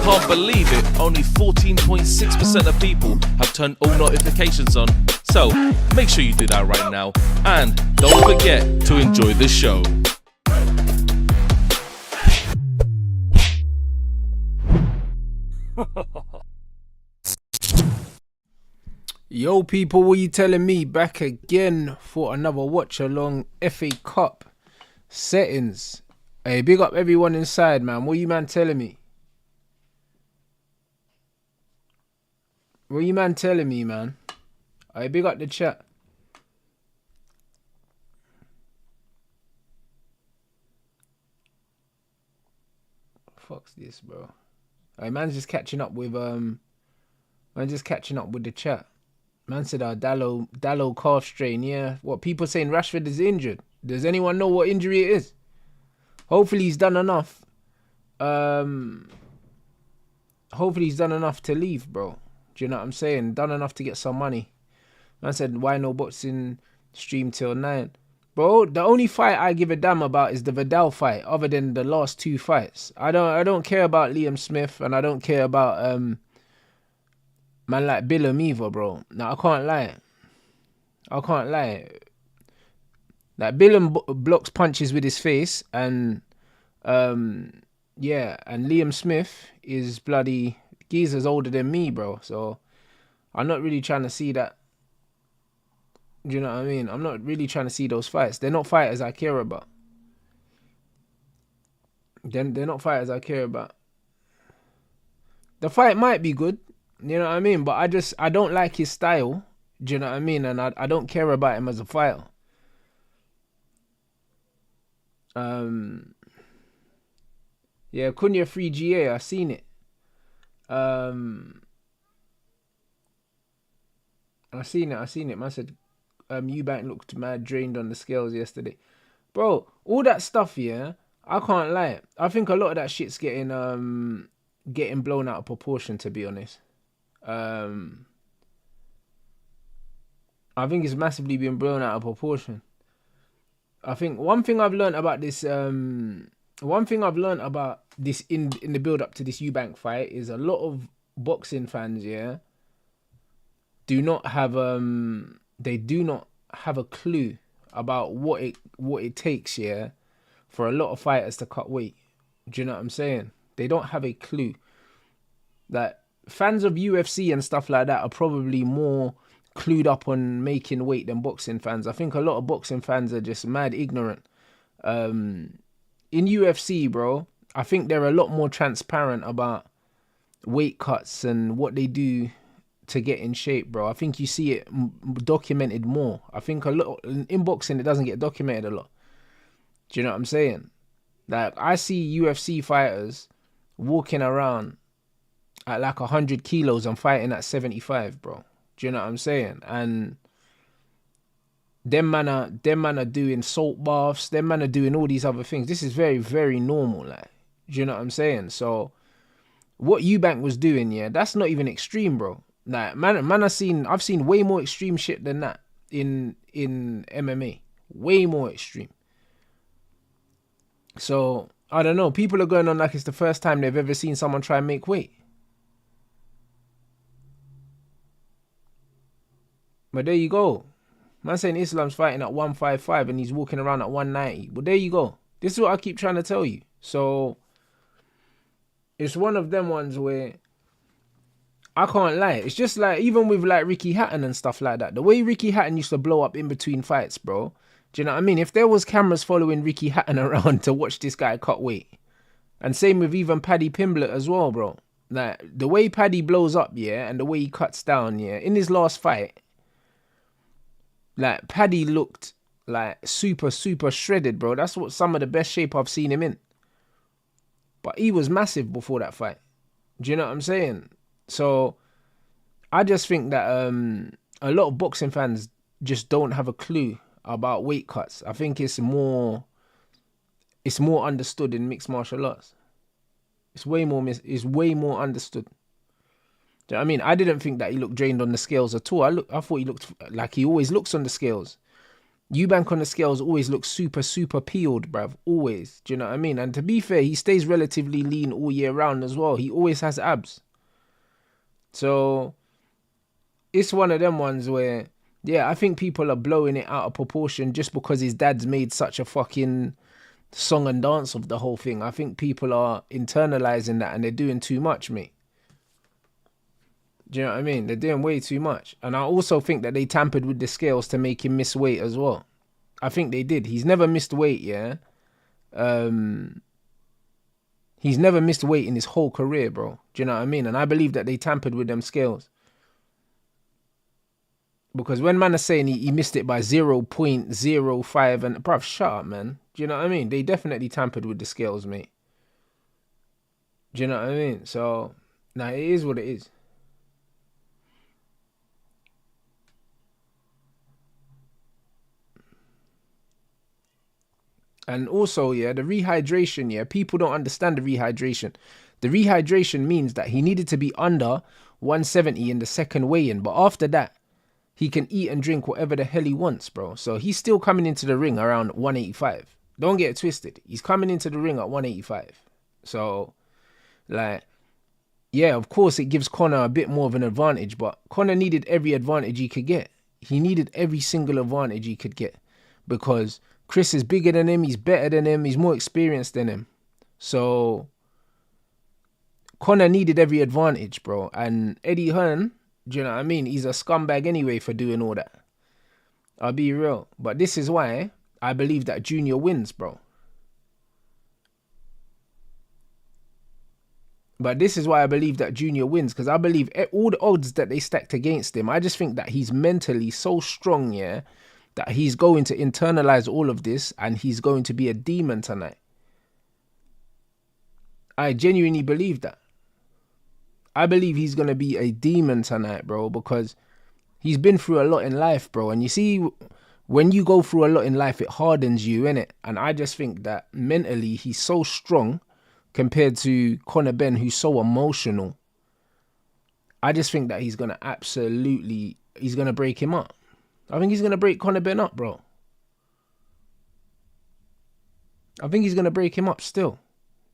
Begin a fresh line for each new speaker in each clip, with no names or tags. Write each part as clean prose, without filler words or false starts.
Can't believe it, only 14.6% of people have turned all notifications on. So, make sure you do that right now. And don't forget to enjoy the show.
Yo people, what you telling me? Back again for another watch along FA Cup settings. Hey, big up everyone inside, man. What you man telling me? What you man telling me, man? Hey, big up the chat. Fuck's this, bro. Hey, man's just catching up with the chat. Man said, Dallo calf strain, yeah. What, people saying Rashford is injured? Does anyone know what injury it is? Hopefully he's done enough. Hopefully he's done enough to leave, bro. Do you know what I'm saying? Done enough to get some money. Man said, why no boxing stream till 9? Bro, the only fight I give a damn about is the Vidal fight, other than the last 2 fights. I don't care about Liam Smith, and I don't care about man like Billum either, bro. Now, I can't lie. Like, Billum blocks punches with his face, and yeah, and Liam Smith is bloody geezer's older than me, bro. So I'm not really trying to see that. Do you know what I mean? I'm not really trying to see those fights. They're not fighters I care about. They're not fighters I care about. The fight might be good, you know what I mean? But I don't like his style. Do you know what I mean? And I don't care about him as a fighter. Yeah, Cunha 3GA, I seen it. I seen it. Man said Eubank looked mad drained on the scales yesterday. Bro, all that stuff, yeah, I can't lie. I think a lot of that shit's getting blown out of proportion, to be honest. I think it's massively been blown out of proportion. I think one thing I've learned about this in the build up to this Eubank fight is a lot of boxing fans, yeah, do not have a clue about what it takes, yeah, for a lot of fighters to cut weight. Do you know what I'm saying? They don't have a clue. That fans of UFC and stuff like that are probably more clued up on making weight than boxing fans. I think a lot of boxing fans are just mad ignorant. In UFC, bro, I think they're a lot more transparent about weight cuts and what they do to get in shape, bro. I think you see it documented more. I think a lot in boxing it doesn't get documented a lot. Do you know what I'm saying? Like, I see UFC fighters walking around at like 100 kilos and fighting at 75, bro. Do you know what I'm saying? And them man are doing salt baths. Them man are doing all these other things. This is very, very normal, like. Do you know what I'm saying? So what Eubank was doing, yeah, that's not even extreme, bro. Like, I've seen way more extreme shit than that in MMA. Way more extreme. So, I don't know. People are going on like it's the first time they've ever seen someone try and make weight. But there you go. Man saying Islam's fighting at 155 and he's walking around at 190. But there you go. This is what I keep trying to tell you. So, it's one of them ones where I can't lie. It's just like, even with like Ricky Hatton and stuff like that. The way Ricky Hatton used to blow up in between fights, bro. Do you know what I mean? If there was cameras following Ricky Hatton around to watch this guy cut weight. And same with even Paddy Pimblett as well, bro. Like, the way Paddy blows up, yeah, and the way he cuts down, yeah. In his last fight, like, Paddy looked like super, super shredded, bro. That's what some of the best shape I've seen him in. But he was massive before that fight. Do you know what I'm saying? So, I just think that a lot of boxing fans just don't have a clue about weight cuts. I think it's more understood in mixed martial arts. It's way more understood. Do you know what I mean? I didn't think that he looked drained on the scales at all. I thought he looked like he always looks on the scales. Eubank on the scales always looks super, super peeled, bruv. Always. Do you know what I mean? And to be fair, he stays relatively lean all year round as well. He always has abs. So it's one of them ones where, yeah, I think people are blowing it out of proportion just because his dad's made such a fucking song and dance of the whole thing. I think people are internalizing that and they're doing too much, mate. Do you know what I mean? They're doing way too much. And I also think that they tampered with the scales to make him miss weight as well. I think they did. He's never missed weight, yeah? He's never missed weight in his whole career, bro. Do you know what I mean? And I believe that they tampered with them scales. Because when man is saying he missed it by 0.05 and... Bruv, shut up, man. Do you know what I mean? They definitely tampered with the scales, mate. Do you know what I mean? So, nah, it is what it is. And also, yeah, the rehydration, yeah, people don't understand the rehydration. The rehydration means that he needed to be under 170 in the second weigh-in. But after that, he can eat and drink whatever the hell he wants, bro. So he's still coming into the ring around 185. Don't get it twisted. He's coming into the ring at 185. So, like, yeah, of course, it gives Conor a bit more of an advantage. But Conor needed every advantage he could get. He needed every single advantage he could get. Because Chris is bigger than him, he's better than him, he's more experienced than him. So Conor needed every advantage, bro. And Eddie Hearn, do you know what I mean? He's a scumbag anyway for doing all that. I'll be real. But this is why I believe that Junior wins, bro. But this is why I believe that Junior wins. Because I believe all the odds that they stacked against him, I just think that he's mentally so strong, yeah, that he's going to internalize all of this and he's going to be a demon tonight. I genuinely believe that. I believe he's going to be a demon tonight, bro, because he's been through a lot in life, bro. And you see, when you go through a lot in life, it hardens you, innit? And I just think that mentally he's so strong compared to Conor Benn, who's so emotional. I just think that he's going to break him up. I think he's going to break Conor Benn up, bro. I think he's going to break him up still.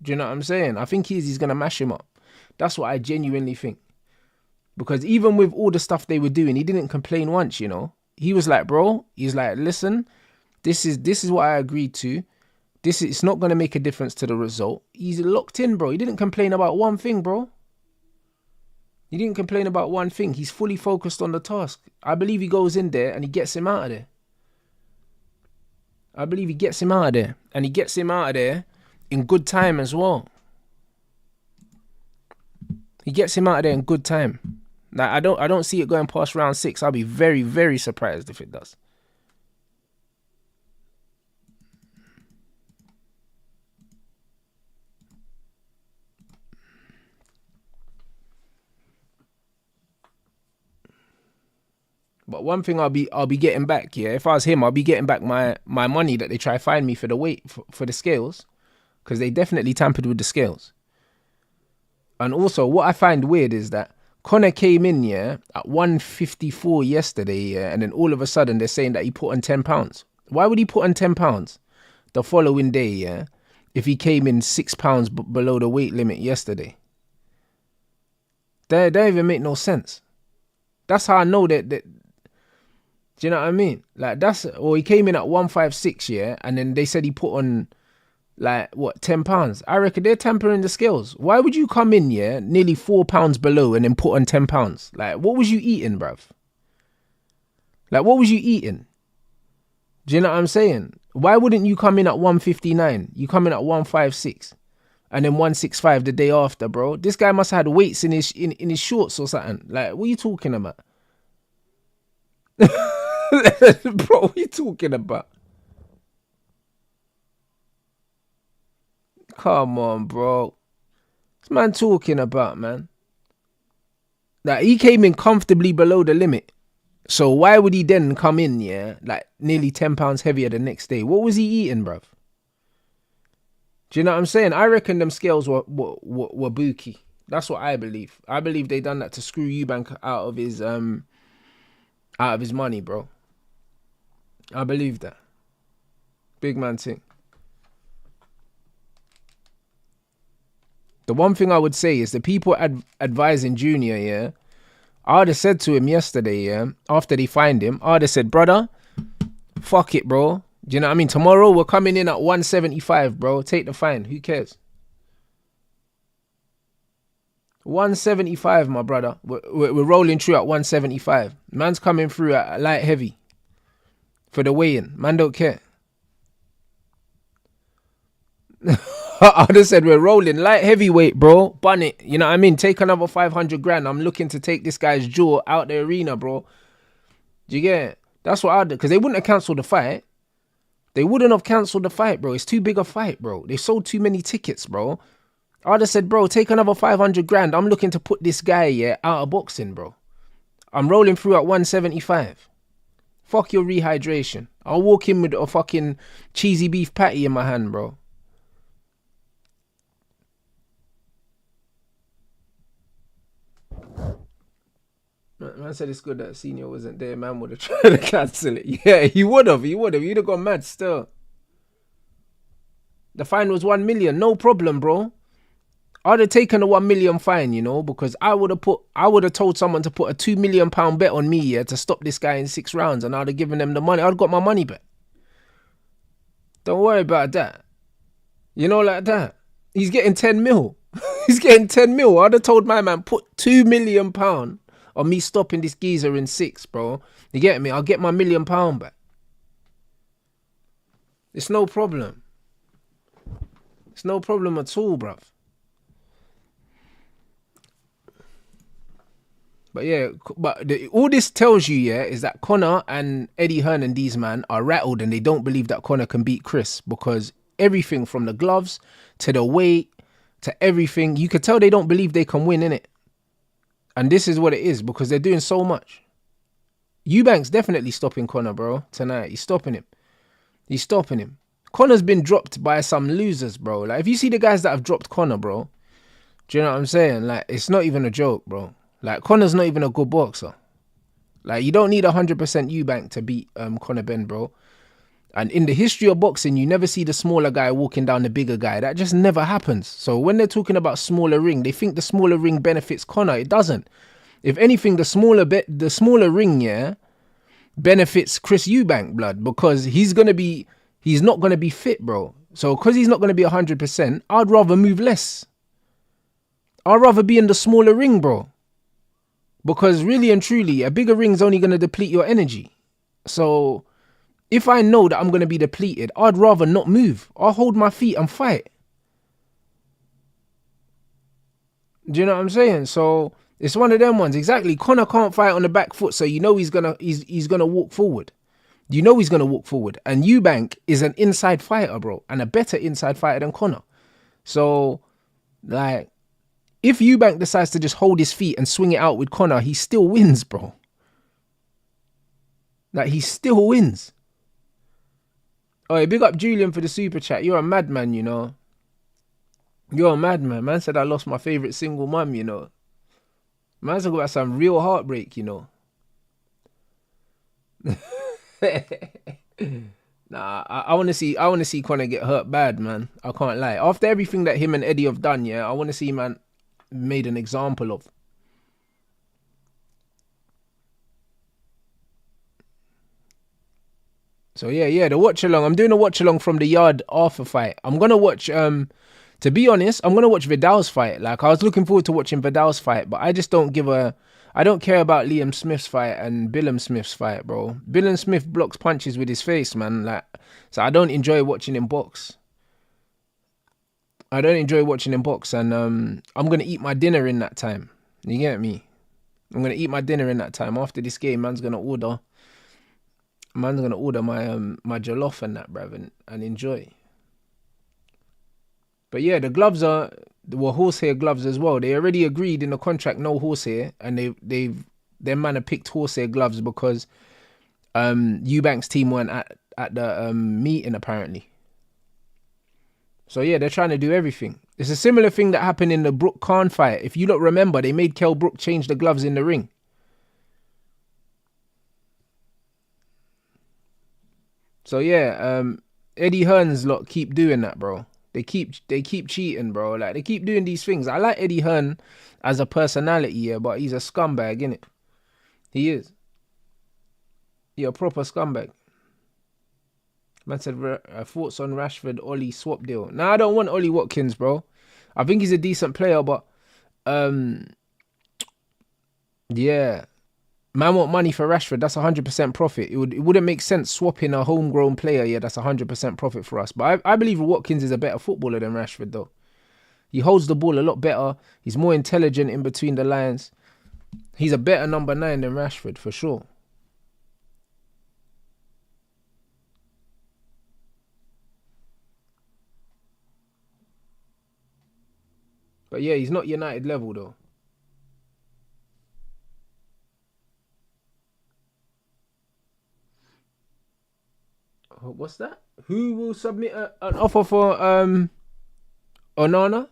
Do you know what I'm saying? I think he's going to mash him up. That's what I genuinely think. Because even with all the stuff they were doing, he didn't complain once, you know. He was like, bro, he's like, listen, this is what I agreed to. It's not going to make a difference to the result. He's locked in, bro. He didn't complain about one thing, bro. He didn't complain about one thing. He's fully focused on the task. I believe he goes in there and he gets him out of there. I believe he gets him out of there. And he gets him out of there in good time as well. He gets him out of there in good time. Like, I don't see it going past round 6. I'll be very, very surprised if it does. But one thing I'll be getting back, yeah. If I was him, I'll be getting back my money that they try to find me for the weight for the scales, because they definitely tampered with the scales. And also, what I find weird is that Conor came in, yeah, at 154 yesterday, yeah, and then all of a sudden they're saying that he put on 10 pounds. Why would he put on 10 pounds the following day, yeah, if he came in 6 pounds below the weight limit yesterday? That don't even make no sense. That's how I know that. Do you know what I mean? Like, or he came in at 156, yeah, and then they said he put on, like, what, 10 pounds? I reckon they're tampering the scales. Why would you come in, yeah, nearly 4 pounds below and then put on 10 pounds? Like, what was you eating, bruv? Like, what was you eating? Do you know what I'm saying? Why wouldn't you come in at 159? You come in at 156 and then 165 the day after, bro. This guy must have had weights in his shorts or something. Like, what are you talking about? Bro, what are you talking about? Come on, bro. What's man talking about, man? Like, he came in comfortably below the limit. So why would he then come in, yeah, like nearly 10 pounds heavier the next day? What was he eating, bruv? Do you know what I'm saying? I reckon them scales were bookie. That's what I believe. I believe they done that to screw Eubank out of his money, bro. I believe that. Big man thing. The one thing I would say is the people advising Junior, yeah, I would have said to him yesterday, yeah, after they find him, I would have said, brother, fuck it, bro. Do you know what I mean? Tomorrow we're coming in at 175, bro. Take the fine. Who cares? 175, my brother. We're rolling through at 175. Man's coming through at light heavy for the weigh-in. Man don't care. I would have said we're rolling light heavyweight, bro. Bun it. You know what I mean? Take another 500 grand. I'm looking to take this guy's jaw out the arena, bro. Do you get it? That's what I'd do. Because they wouldn't have cancelled the fight. They wouldn't have cancelled the fight, bro. It's too big a fight, bro. They sold too many tickets, bro. I'd have said, bro, take another 500 grand. I'm looking to put this guy, yeah, out of boxing, bro. I'm rolling through at 175. Fuck your rehydration. I'll walk in with a fucking cheesy beef patty in my hand, bro. Man said it's good that Senior wasn't there. Man would have tried to cancel it. Yeah, he would have. He'd have gone mad still. The fine was 1 million. No problem, bro. I'd have taken the 1 million fine, you know, because I would have told someone to put a £2 million bet on me, yeah, to stop this guy in 6 rounds, and I'd have given them the money. I'd have got my money back. Don't worry about that. You know, like that. He's getting 10 mil. He's getting 10 mil. I'd have told my man, put £2 million on me stopping this geezer in 6, bro. You get me? I'll get my £1 million back. It's no problem. It's no problem at all, bruv. But yeah, all this tells you, yeah, is that Conor and Eddie Hearn and these man are rattled and they don't believe that Conor can beat Chris, because everything from the gloves to the weight to everything, you could tell they don't believe they can win, innit? And this is what it is, because they're doing so much. Eubank's definitely stopping Conor, bro, tonight. He's stopping him. He's stopping him. Conor's been dropped by some losers, bro. Like, if you see the guys that have dropped Conor, bro, do you know what I'm saying? Like, it's not even a joke, bro. Like, Conor's not even a good boxer. Like, you don't need 100% Eubank to beat Conor Benn, bro. And in the history of boxing, you never see the smaller guy walking down the bigger guy. That just never happens. So when they're talking about smaller ring, they think the smaller ring benefits Conor. It doesn't. If anything, the smaller ring, yeah, benefits Chris Eubank, blood, because he's not going to be fit, bro. So because he's not going to be 100%, I'd rather move less. I'd rather be in the smaller ring, bro. Because really and truly, a bigger ring's only going to deplete your energy. So if I know that I'm going to be depleted, I'd rather not move. I'll hold my feet and fight. Do you know what I'm saying? So it's one of them ones. Exactly. Conor can't fight on the back foot, so you know he's gonna walk forward. You know he's gonna walk forward. And Eubank is an inside fighter, bro, and a better inside fighter than Conor. So, like, if Eubank decides to just hold his feet and swing it out with Conor, he still wins, bro. Like, he still wins. Oh, yeah, big up Julian for the super chat. You're a madman, you know. You're a madman. Man said I lost my favourite single mum, you know. Man's talking about some real heartbreak, you know. Nah, I want to see Conor get hurt bad, man. I can't lie. After everything that him and Eddie have done, yeah, I want to see man made an example of. So yeah, the watch along. I'm doing a watch along from the yard after fight. I'm gonna watch. To be honest, I'm gonna watch Vidal's fight. Like, I was looking forward to watching Vidal's fight, but I just don't I don't care about Liam Smith's fight and Billam Smith's fight, bro. Billam Smith blocks punches with his face, man. Like, so I don't enjoy watching him box. I don't enjoy watching him box, and I'm gonna eat my dinner in that time. You get me? I'm gonna eat my dinner in that time. After this game, man's gonna order my my jollof and that, bruv, and enjoy. But yeah, the gloves were horsehair gloves as well. They already agreed in the contract no horsehair, and their man have picked horsehair gloves because Eubank's team weren't at the meeting apparently. So yeah, they're trying to do everything. It's a similar thing that happened in the Brook Khan fight. If you don't remember, they made Kell Brook change the gloves in the ring. So yeah, Eddie Hearn's lot keep doing that, bro. They keep cheating, bro. Like they keep doing these things. I like Eddie Hearn as a personality, yeah, but he's a scumbag, innit? He is. He a proper scumbag. Man said thoughts on Rashford Ollie swap deal. Nah, I don't want Ollie Watkins, bro. I think he's a decent player, but yeah. Man want money for Rashford. That's 100% profit. It wouldn't make sense swapping a homegrown player. Yeah, that's 100% profit for us. But I believe Watkins is a better footballer than Rashford, though. He holds the ball a lot better. He's more intelligent in between the lines. He's a better number 9 than Rashford, for sure. But yeah, he's not United level, though. What's that? Who will submit an offer for Onana?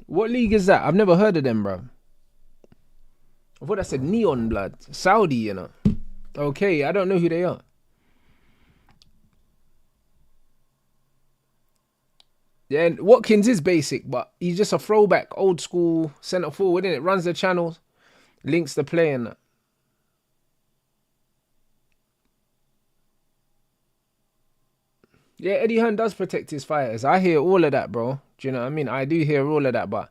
What league is that? I've never heard of them, bro. I thought that said Neon Blood. Saudi, you know. Okay, I don't know who they are. Yeah, Watkins is basic, but he's just a throwback, old school centre forward, innit? Runs the channels, links the play and that. Yeah, Eddie Hearn does protect his fighters. I hear all of that, bro. Do you know what I mean? I do hear all of that, but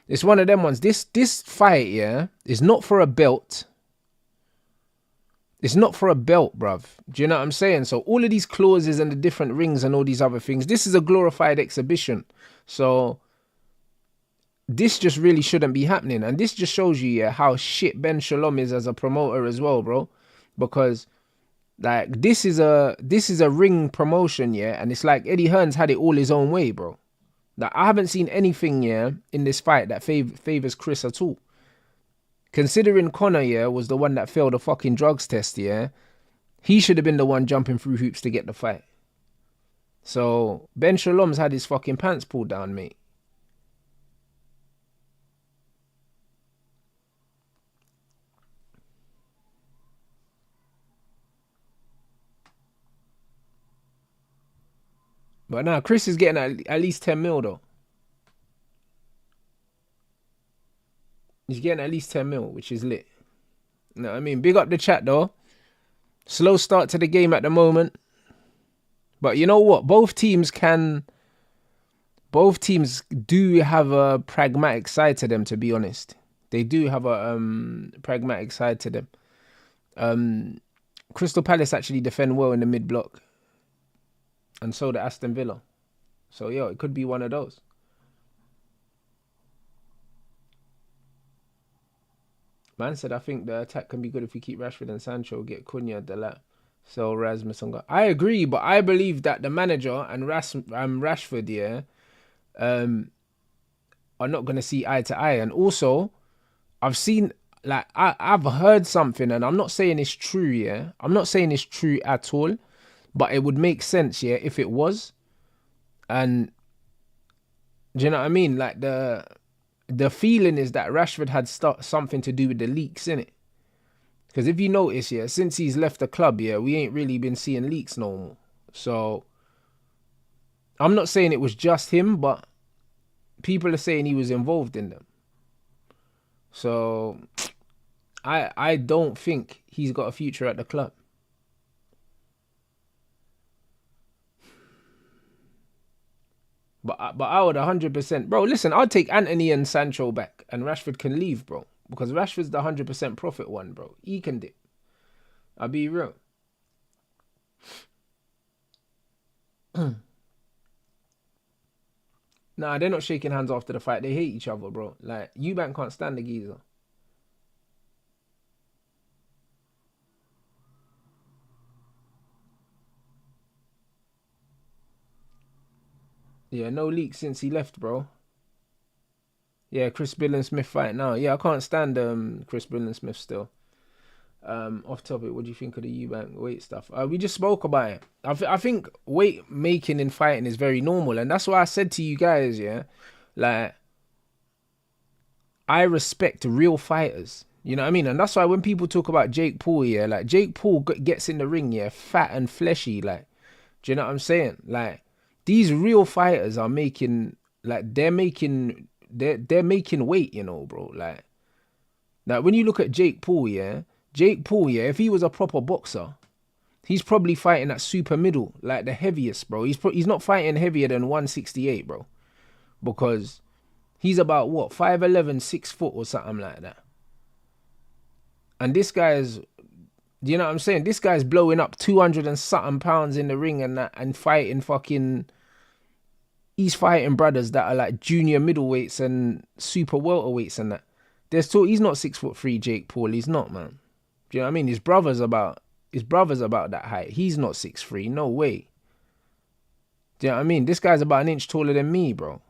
it's one of them ones. This fight, yeah, is not for a belt. It's not for a belt, bruv. Do you know what I'm saying? So all of these clauses and the different rings and all these other things, this is a glorified exhibition. So this just really shouldn't be happening. And this just shows you, yeah, how shit Ben Shalom is as a promoter as well, bro. Because like this is a ring promotion, yeah, and it's like Eddie Hearn's had it all his own way, bro. Like I haven't seen anything, yeah, in this fight that favors Chris at all. Considering Conor, yeah, was the one that failed a fucking drugs test, yeah, he should have been the one jumping through hoops to get the fight. So Ben Shalom's had his fucking pants pulled down, mate. But now Chris is getting at least 10 mil though. He's getting at least 10 mil, which is lit. You know what I mean? Big up the chat though. Slow start to the game at the moment. But you know what? Both teams do have a pragmatic side to them, to be honest. They do have a pragmatic side to them. Crystal Palace actually defend well in the mid block. And so do Aston Villa. So, yo, it could be one of those. Man said, I think the attack can be good if we keep Rashford and Sancho, get Cunha, Delap, so Rasmus and I agree, but I believe that the manager and Rashford, yeah, are not going to see eye to eye. And also, I've seen, like, I've heard something, and I'm not saying it's true, yeah? I'm not saying it's true at all, but it would make sense, yeah, if it was. And do you know what I mean? Like, the feeling is that Rashford had something to do with the leaks, innit? Because if you notice, yeah, since he's left the club, yeah, we ain't really been seeing leaks no more. So, I'm not saying it was just him, but people are saying he was involved in them. So, I don't think he's got a future at the club. But I would 100%... Bro, listen, I'll take Anthony and Sancho back, and Rashford can leave, bro. Because Rashford's the 100% profit one, bro. He can dip. I'll be real. Nah, they're not shaking hands after the fight. They hate each other, bro. Like, Eubank can't stand the geezer. Yeah, no leaks since he left, bro. Yeah, Chris Bill and Smith fight now. Yeah, I can't stand Chris Bill and Smith still. Off topic, what do you think of the Eubank weight stuff? We just spoke about it. I think weight making in fighting is very normal, and that's why I said to you guys, yeah, like, I respect real fighters. You know what I mean? And that's why when people talk about Jake Paul, yeah, like Jake Paul gets in the ring, yeah, fat and fleshy, like, do you know what I'm saying? Like, these real fighters are making, like, they're making weight, you know, bro. Like when you look at Jake Paul, yeah, if he was a proper boxer, he's probably fighting at super middle, like the heaviest, bro. He's not fighting heavier than 168, bro, because he's about what 5'11", 6 foot or something like that. And this guy's, you know what I'm saying? This guy's blowing up 200 and something pounds in the ring and that, and fighting fucking. He's fighting brothers that are like junior middleweights and super welterweights and that. He's not 6'3", Jake Paul. He's not, man. Do you know what I mean? His brother's about that height. He's not 6'3", no way. Do you know what I mean? This guy's about an inch taller than me, bro.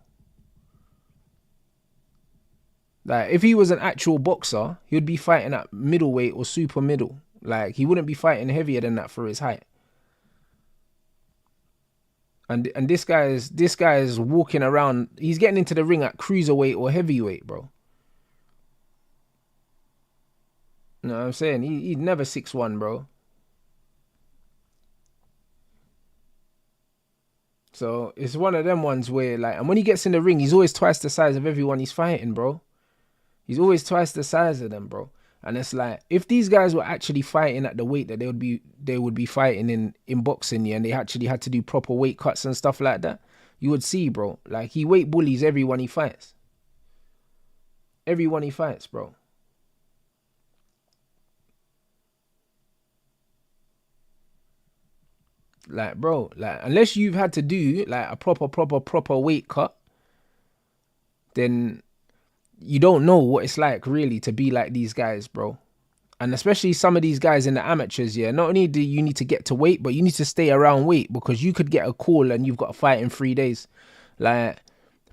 Like, if he was an actual boxer, he would be fighting at middleweight or super middle. Like, he wouldn't be fighting heavier than that for his height. And this guy is walking around. He's getting into the ring at cruiserweight or heavyweight, bro. You know what I'm saying? He's never 6'1", bro. So it's one of them ones where, like, and when he gets in the ring, he's always twice the size of everyone he's fighting, bro. He's always twice the size of them, bro. And it's like, if these guys were actually fighting at the weight that they would be fighting in boxing, yeah, and they actually had to do proper weight cuts and stuff like that, you would see, bro. Like, he weight bullies everyone he fights. Everyone he fights, bro. Like, bro, like, unless you've had to do like a proper weight cut, then you don't know what it's like really to be like these guys, bro. And especially some of these guys in the amateurs, yeah, not only do you need to get to weight, but you need to stay around weight, because you could get a call and you've got to fight in 3 days. Like,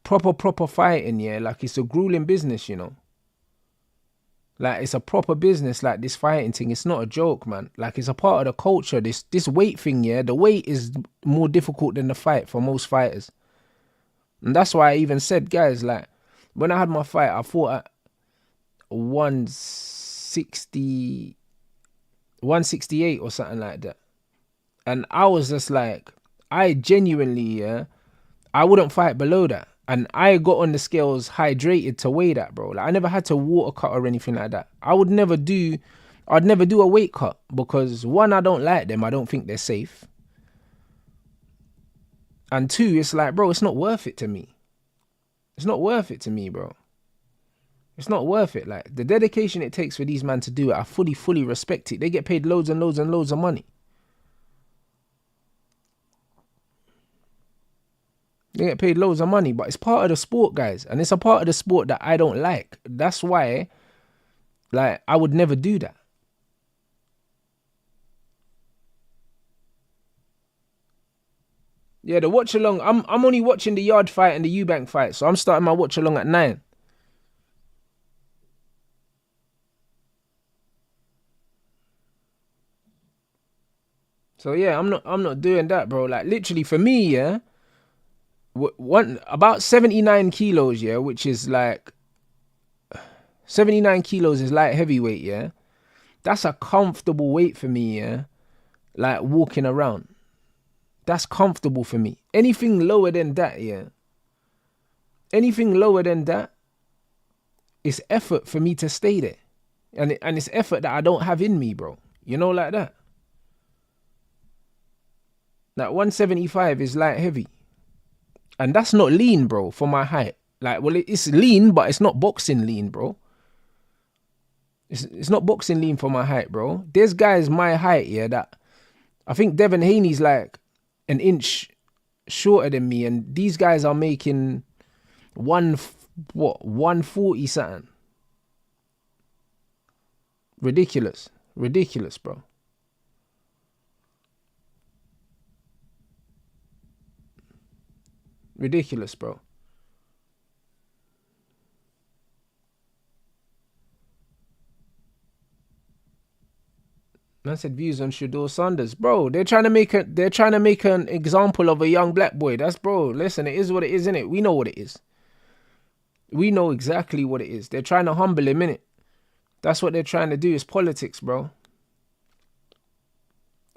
proper fighting, yeah, like, it's a grueling business, you know. Like, it's a proper business, like, this fighting thing. It's not a joke, man. Like, it's a part of the culture. This weight thing, yeah, the weight is more difficult than the fight for most fighters. And that's why I even said, guys, like, when I had my fight, I fought at 168 or something like that. And I was just like, I genuinely, yeah, I wouldn't fight below that. And I got on the scales hydrated to weigh that, bro. Like, I never had to water cut or anything like that. I'd never do a weight cut, because one, I don't like them. I don't think they're safe. And two, it's like, bro, it's not worth it to me. It's not worth it to me, bro. It's not worth it. Like, the dedication it takes for these men to do it, I fully respect it. They get paid loads and loads and loads of money. They get paid loads of money, but it's part of the sport, guys. And it's a part of the sport that I don't like. That's why, like, I would never do that. Yeah, the watch along, I'm only watching the Yard fight and the Eubank fight, so I'm starting my watch along at 9. So yeah, I'm not doing that, bro. Like, literally for me, yeah, about 79 kilos, yeah, which is like 79 kilos is light heavyweight, yeah. That's a comfortable weight for me, yeah. Like, walking around. That's comfortable for me. Anything lower than that, yeah. Anything lower than that, it's effort for me to stay there. And it's effort that I don't have in me, bro. You know, like that. Like, 175 is light heavy. And that's not lean, bro, for my height. Like, well, it's lean, but it's not boxing lean, bro. It's not boxing lean for my height, bro. There's guys my height, yeah, that I think Devin Haney's like an inch shorter than me, and these guys are making 140 something. Ridiculous, bro. Ridiculous, bro. I said views on Shador Sanders, bro. They're trying to make an example of a young black boy. That's, bro. Listen, it is what it is, innit? We know what it is. We know exactly what it is. They're trying to humble him, innit? That's what they're trying to do. It's politics, bro.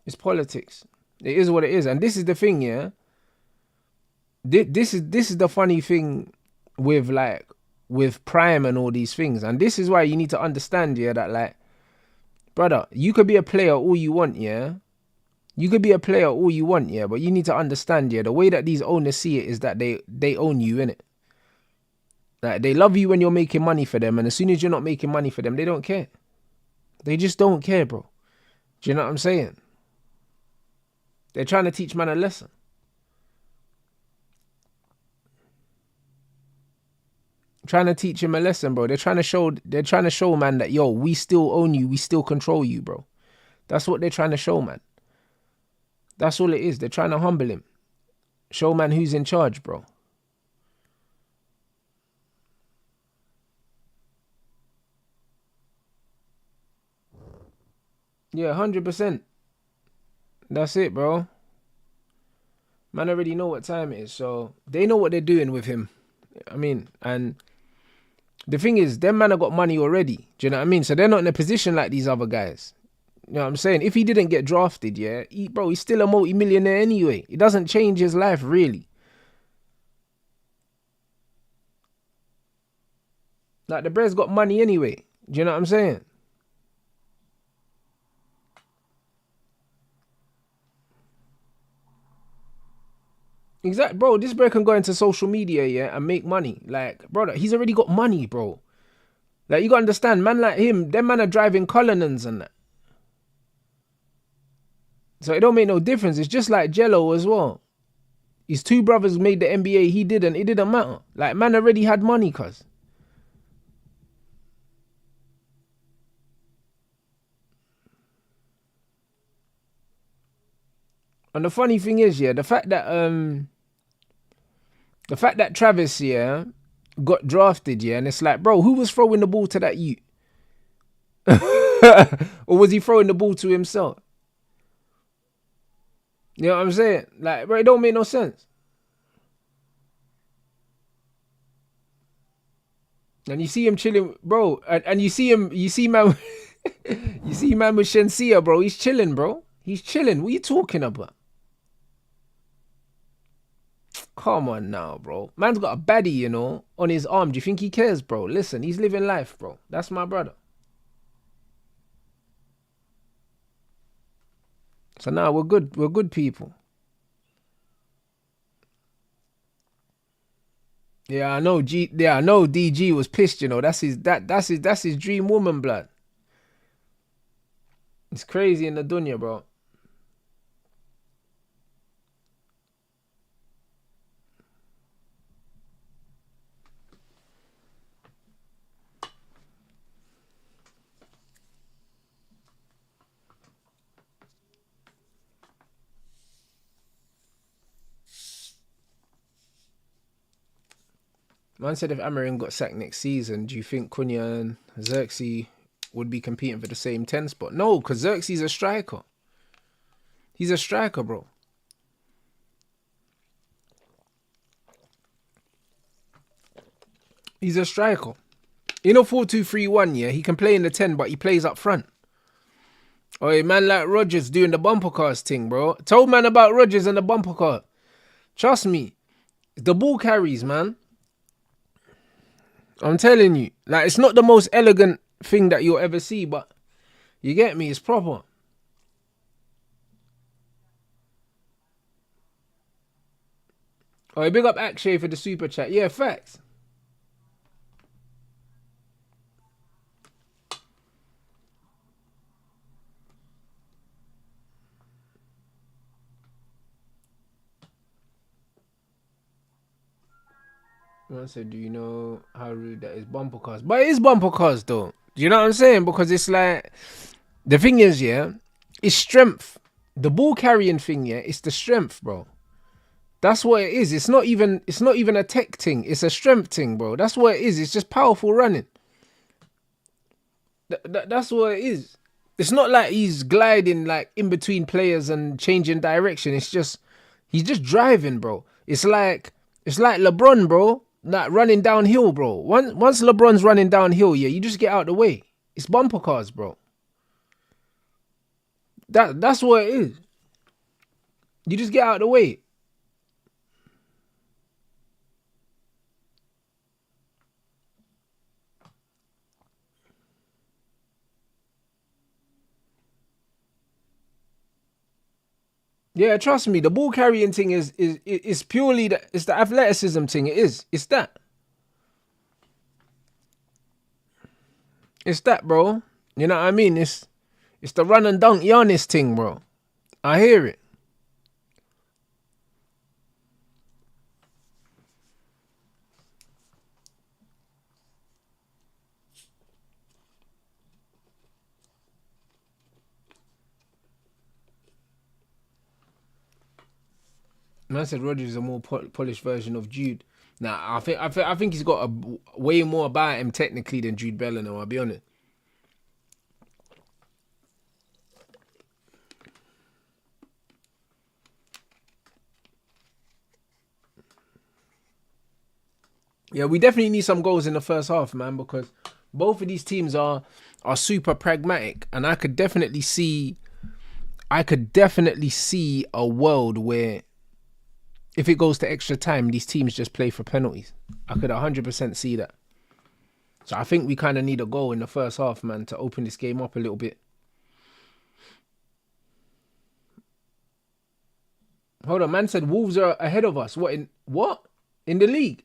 It's politics. It is what it is. And this is the thing, yeah? This is the funny thing with Prime and all these things. And this is why you need to understand, yeah, that like, brother, you could be a player all you want, yeah? You could be a player all you want, yeah? But you need to understand, yeah, the way that these owners see it is that they own you, innit? Like, they love you when you're making money for them, and as soon as you're not making money for them, they don't care. They just don't care, bro. Do you know what I'm saying? They're trying to teach man a lesson. Trying to teach him a lesson, bro. They're trying to show man that, yo, we still own you, we still control you, bro. That's what they're trying to show, man. That's all it is. They're trying to humble him. Show man who's in charge, bro. Yeah, 100%. That's it, bro. Man already know what time it is, so they know what they're doing with him. I mean, and the thing is, them man have got money already. Do you know what I mean? So they're not in a position like these other guys. You know what I'm saying? If he didn't get drafted, yeah, he's still a multi-millionaire anyway. It doesn't change his life, really. Like, the Brez got money anyway. Do you know what I'm saying? Exactly, bro. This bro can go into social media, yeah, and make money. Like, brother, he's already got money, bro. Like, you gotta understand, man like him, them man are driving Cullinans and that. So it don't make no difference. It's just like Jello as well. His two brothers made the NBA, he didn't. It didn't matter. Like, man already had money, cuz. And the funny thing is, yeah, the fact that Travis, yeah, got drafted, yeah, and it's like, bro, who was throwing the ball to that youth? Or was he throwing the ball to himself? You know what I'm saying? Like, bro, it don't make no sense. And you see him chilling, bro, and you see man, you see man with Shensia, bro. He's chilling, bro. He's chilling. What are you talking about? Come on now, bro. Man's got a baddie, you know, on his arm. Do you think he cares, bro? Listen, he's living life, bro. That's my brother. So now we're good. We're good people. Yeah, I know. I know. DG was pissed. You know, that's his dream woman, blood. It's crazy in the dunya, bro. Man said if Amarim got sacked next season, do you think Cunha and Xerxes would be competing for the same 10 spot? No, because Xerxes is a striker. He's a striker, bro. He's a striker. In a 4-2-3-1, yeah, he can play in the 10, but he plays up front. Oh, yeah, man like Rodgers doing the bumper cars thing, bro. Told man about Rodgers and the bumper car. Trust me. The ball carries, man. I'm telling you. Like, it's not the most elegant thing that you'll ever see, but you get me? It's proper. Oh, big up Akshay for the super chat. Yeah, facts. I said, do you know how rude that is? Bumper cars. But it is bumper cars, though. Do you know what I'm saying? Because it's like, the thing is, yeah, it's strength. The ball carrying thing, yeah, it's the strength, bro. That's what it is. It's not even a tech thing. It's a strength thing, bro. That's what it is. It's just powerful running. That's what it is. It's not like he's gliding like in between players and changing direction. It's just, he's just driving, bro. It's like LeBron, bro. Like running downhill, bro. Once LeBron's running downhill, yeah, you just get out the way. It's bumper cars, bro. That's what it is. You just get out of the way. Yeah, trust me. The ball carrying thing is purely it's the athleticism thing. It is. It's that. It's that, bro. You know what I mean? It's the run and dunk Giannis thing, bro. I hear it. Man said Rodgers is a more polished version of Jude. Nah, I think he's got a way more about him technically than Jude Bellingham. I'll be honest. Yeah, we definitely need some goals in the first half, man, because both of these teams are super pragmatic, and I could definitely see a world where if it goes to extra time, these teams just play for penalties. I could 100% see that. So I think we kind of need a goal in the first half, man, to open this game up a little bit. Hold on, man said Wolves are ahead of us. What in the league?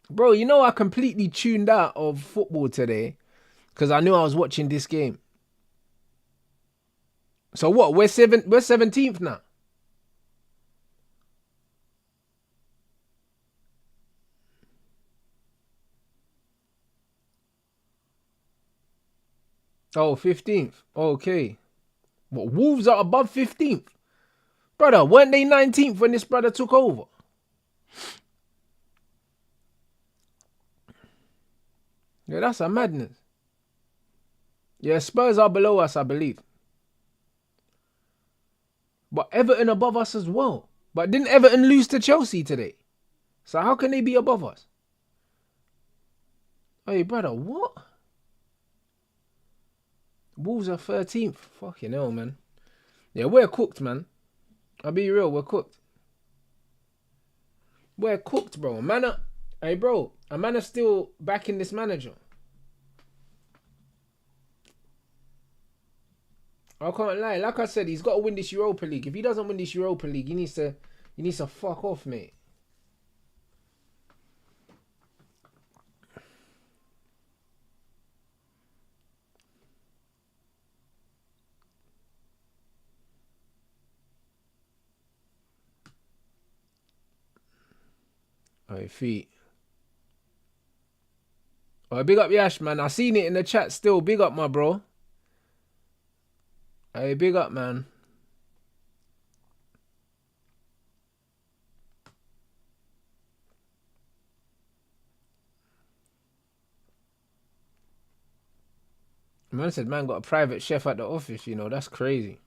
Bro, you know I completely tuned out of football today because I knew I was watching this game. So what? We're 17th now. Oh, 15th. Okay. What, Wolves are above 15th? Brother, weren't they 19th when this brother took over? Yeah, that's a madness. Yeah, Spurs are below us, I believe. But Everton above us as well. But didn't Everton lose to Chelsea today? So how can they be above us? Hey, brother, what? Wolves are 13th. Fucking hell, man. Yeah, we're cooked, man. I'll be real, we're cooked. We're cooked, bro. Hey, bro, a man is still backing this manager. I can't lie. Like I said, he's got to win this Europa League. If he doesn't win this Europa League, he needs to fuck off, mate. Hey, feet. Oh, big up Yash, man. I seen it in the chat still. Big up, my bro. Hey, big up, man. Man said, man got a private chef at the office, you know. That's crazy.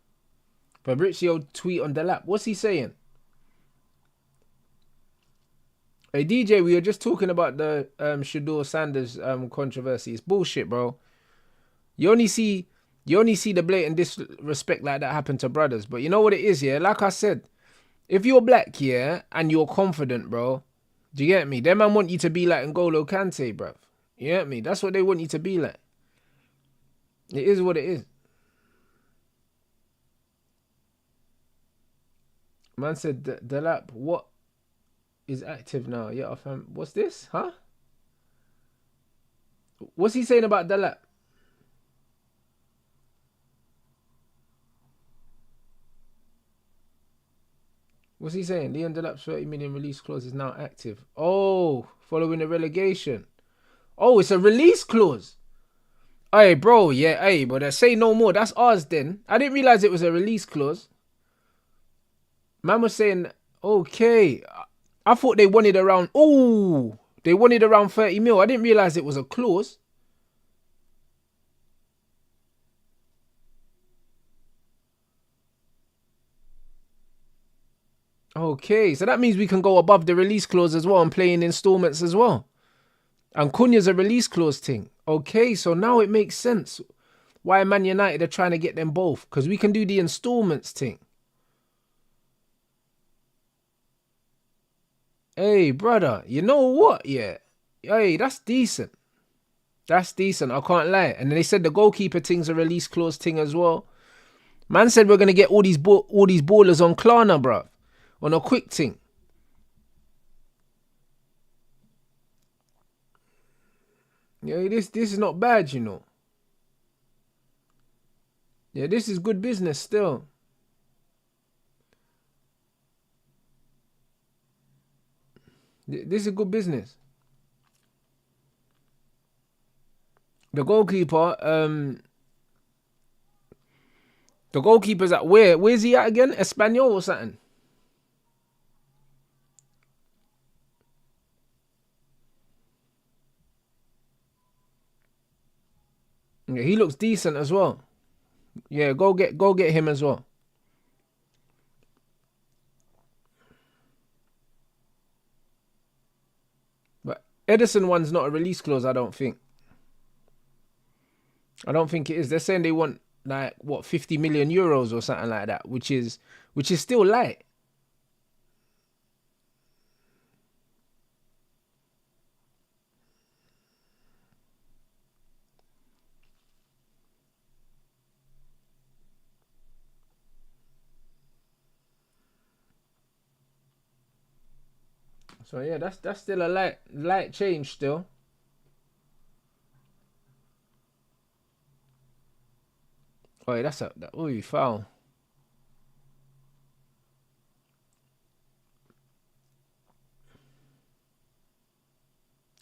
Fabrizio tweet on the lap. What's he saying? Hey, DJ, we were just talking about the Shador Sanders controversy. It's bullshit, bro. You only see the blatant disrespect like that happen to brothers. But you know what it is, yeah? Like I said, if you're black, yeah, and you're confident, bro, do you get me? Them man want you to be like N'Golo Kante, bro. You get me? That's what they want you to be like. It is what it is. Man said, the lap, what is active now? Yeah, fam. What's this? Huh? What's he saying about the lap? What's he saying? Leon Delap's 30 million release clause is now active. Oh, following the relegation. Oh, it's a release clause. Hey, bro, yeah, hey, but say no more. That's ours then. I didn't realize it was a release clause. Man was saying, okay. I thought they wanted around, they wanted around 30 mil. I didn't realize it was a clause. Okay, so that means we can go above the release clause as well and play in installments as well. And Cunha's a release clause thing. Okay, so now it makes sense why Man United are trying to get them both, because we can do the installments thing. Hey, brother, you know what? Yeah. Hey, that's decent. That's decent. I can't lie. And then they said the goalkeeper thing's a release clause thing as well. Man said we're gonna get all these ballers on Klarna, bro, on a quick thing. Yeah, this is not bad, you know. Yeah, this is good business still. This is good business. The goalkeeper, the goalkeeper's at where? Where's he at again? Espanol or something? Yeah, he looks decent as well. Yeah, go get him as well. But Edison one's not a release clause, I don't think. I don't think it is. They're saying they want like what 50 million euros or something like that, which is still light. So yeah, that's still a light change still. Oh, yeah, foul.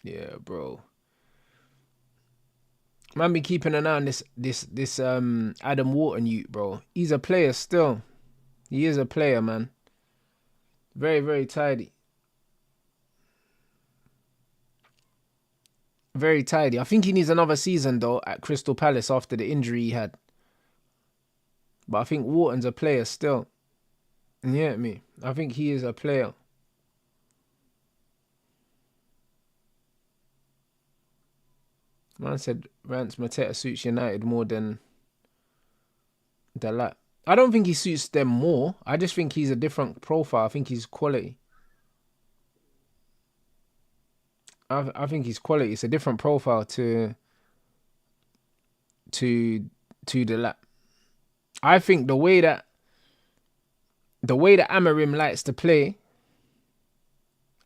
Yeah, bro. Man, be keeping an eye on this Adam Wharton youth, bro. He's a player still. He is a player, man. Very, very tidy. Very tidy. I think he needs another season though at Crystal Palace after the injury he had. But I think Wharton's a player still. You get me? I think he is a player. Man said Rants Mateta suits United more than Delap. I don't think he suits them more. I just think he's a different profile. I think he's quality. I think he's quality. It's a different profile to Delap. I think the way that Amarim likes to play,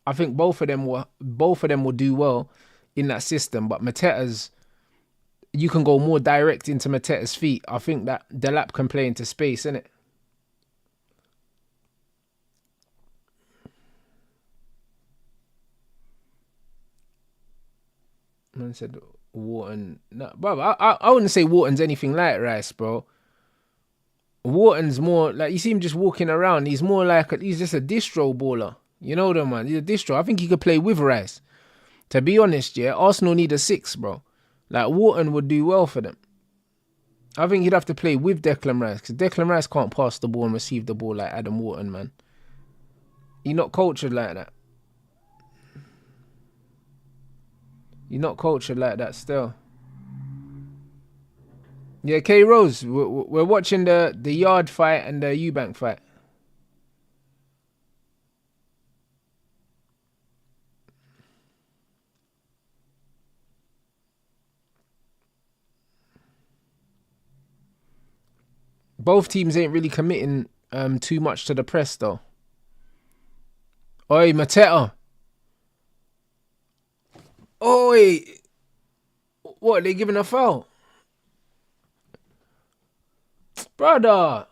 I think both of them will do well in that system. But Mateta's, you can go more direct into Mateta's feet. I think that Delap can play into space, innit? Man said Wharton. No, bro, I wouldn't say Wharton's anything like Rice, bro. Wharton's more like, you see him just walking around. He's more like he's just a distro baller. You know the man. He's a distro. I think he could play with Rice. To be honest, yeah, Arsenal need a 6, bro. Like Wharton would do well for them. I think he'd have to play with Declan Rice, because Declan Rice can't pass the ball and receive the ball like Adam Wharton, man. He's not cultured like that. He's not cultured like that still. Yeah, K Rose, we're watching the Yard fight and the Eubank fight. Both teams ain't really committing too much to the press though. Oi, Mateta. Oi. What, they giving a foul? Brother,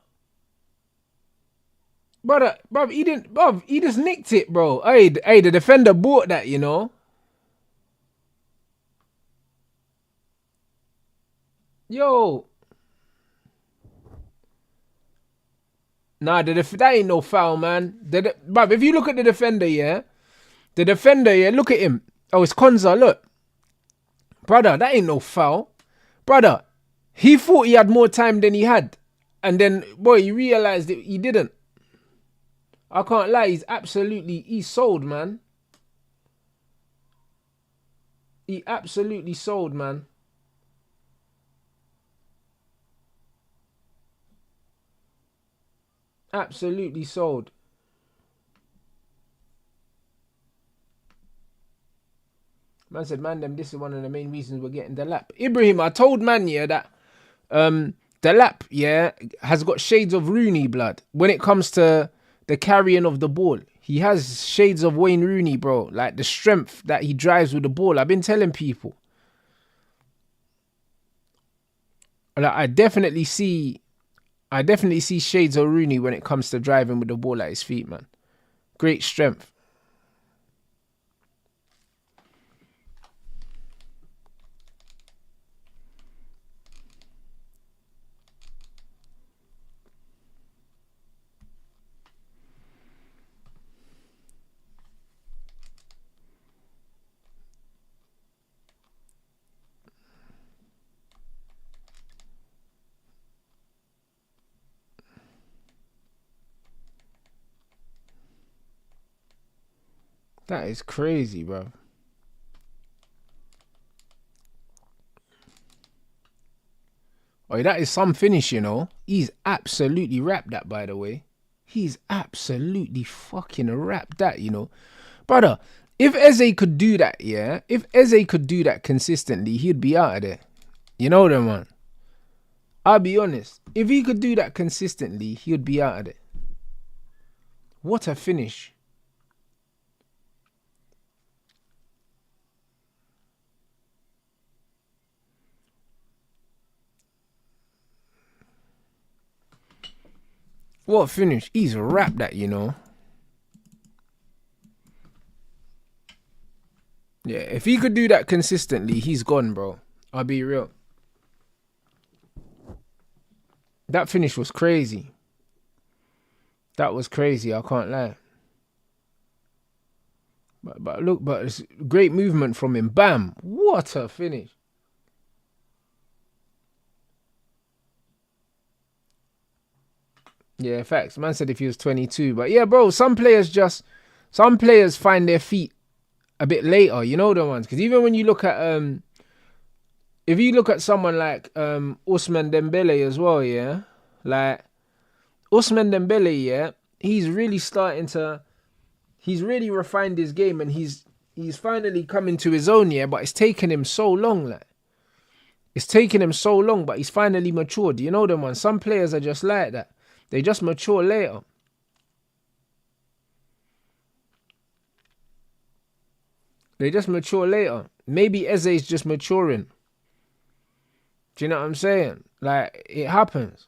he just nicked it, bro. Hey, the defender bought that, you know. Yo. Nah, that ain't no foul, man. Bruv, if you look at the defender, yeah, look at him. Oh, it's Konza, look. Brother, that ain't no foul. Brother, he thought he had more time than he had. And then, boy, he realised that he didn't. I can't lie, he's sold, man. He absolutely sold, man. Absolutely sold. Man said, man, them, this is one of the main reasons we're getting the lap. Ibrahim, I told man, yeah, that the lap, yeah, has got shades of Rooney blood when it comes to the carrying of the ball. He has shades of Wayne Rooney, bro. Like the strength that he drives with the ball. I've been telling people. Like, I definitely see shades of Rooney when it comes to driving with the ball at his feet, man. Great strength. That is crazy, bro. Oh, that is some finish, you know. He's absolutely wrapped that, by the way. He's absolutely fucking wrapped that, you know. Brother, if Eze could do that, yeah, if Eze could do that consistently, he'd be out of there. You know that, man. I'll be honest. If he could do that consistently, he'd be out of there. What a finish. What a finish. He's wrapped that, you know. Yeah, if he could do that consistently, he's gone, bro. I'll be real. That finish was crazy. That was crazy, I can't lie. But look, but it's great movement from him. Bam! What a finish. Yeah, facts. Man said if he was 22. But yeah, bro, some players find their feet a bit later, you know the ones. Because even when you look at if you look at someone like Ousmane Dembele as well, yeah, like Ousmane Dembele, yeah, he's really refined his game, and he's finally coming to his own, yeah, but it's taken him so long, like. It's taken him so long, but he's finally matured. You know them ones. Some players are just like that. They just mature later. They just mature later. Maybe Eze's just maturing. Do you know what I'm saying? Like, it happens.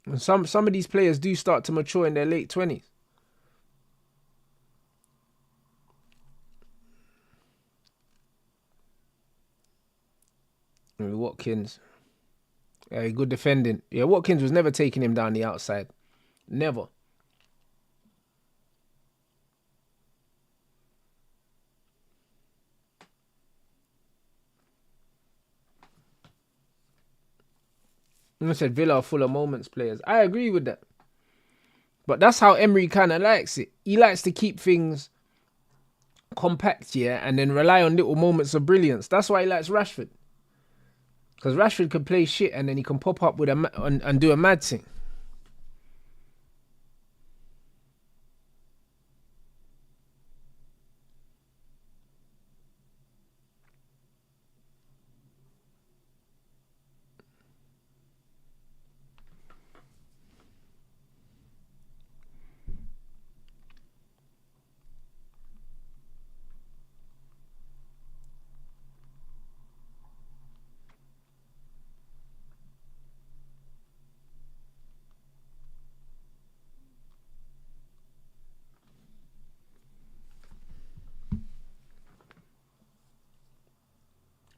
And some of these players do start to mature in their late 20s. Watkins. Good defending. Yeah, Watkins was never taking him down the outside. Never. I said Villa are full of moments players. I agree with that. But that's how Emery kind of likes it. He likes to keep things compact, yeah, and then rely on little moments of brilliance. That's why he likes Rashford. Because Rashford can play shit and then he can pop up with and do a mad thing.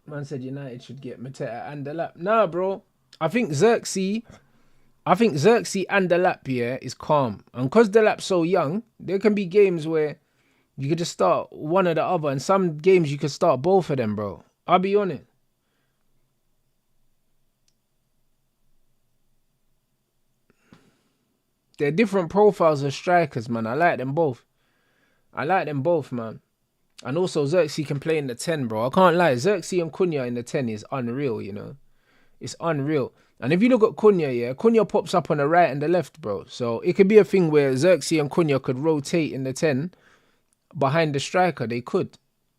Man said United should get Mateta and the lap. Nah, bro. I think Xerxes and the lap, yeah, is calm. And because the lap's so young, there can be games where you could just start one or the other. And some games you could start both of them, bro. I'll be on it. They're different profiles of strikers, man. I like them both. Man. And also, Xerxes can play in the 10, bro. I can't lie. Xerxes and Cunha in the 10 is unreal, you know. It's unreal. And if you look at Cunha, yeah, Cunha pops up on the right and the left, bro. So it could be a thing where Xerxes and Cunha could rotate in the 10 behind the striker. They could.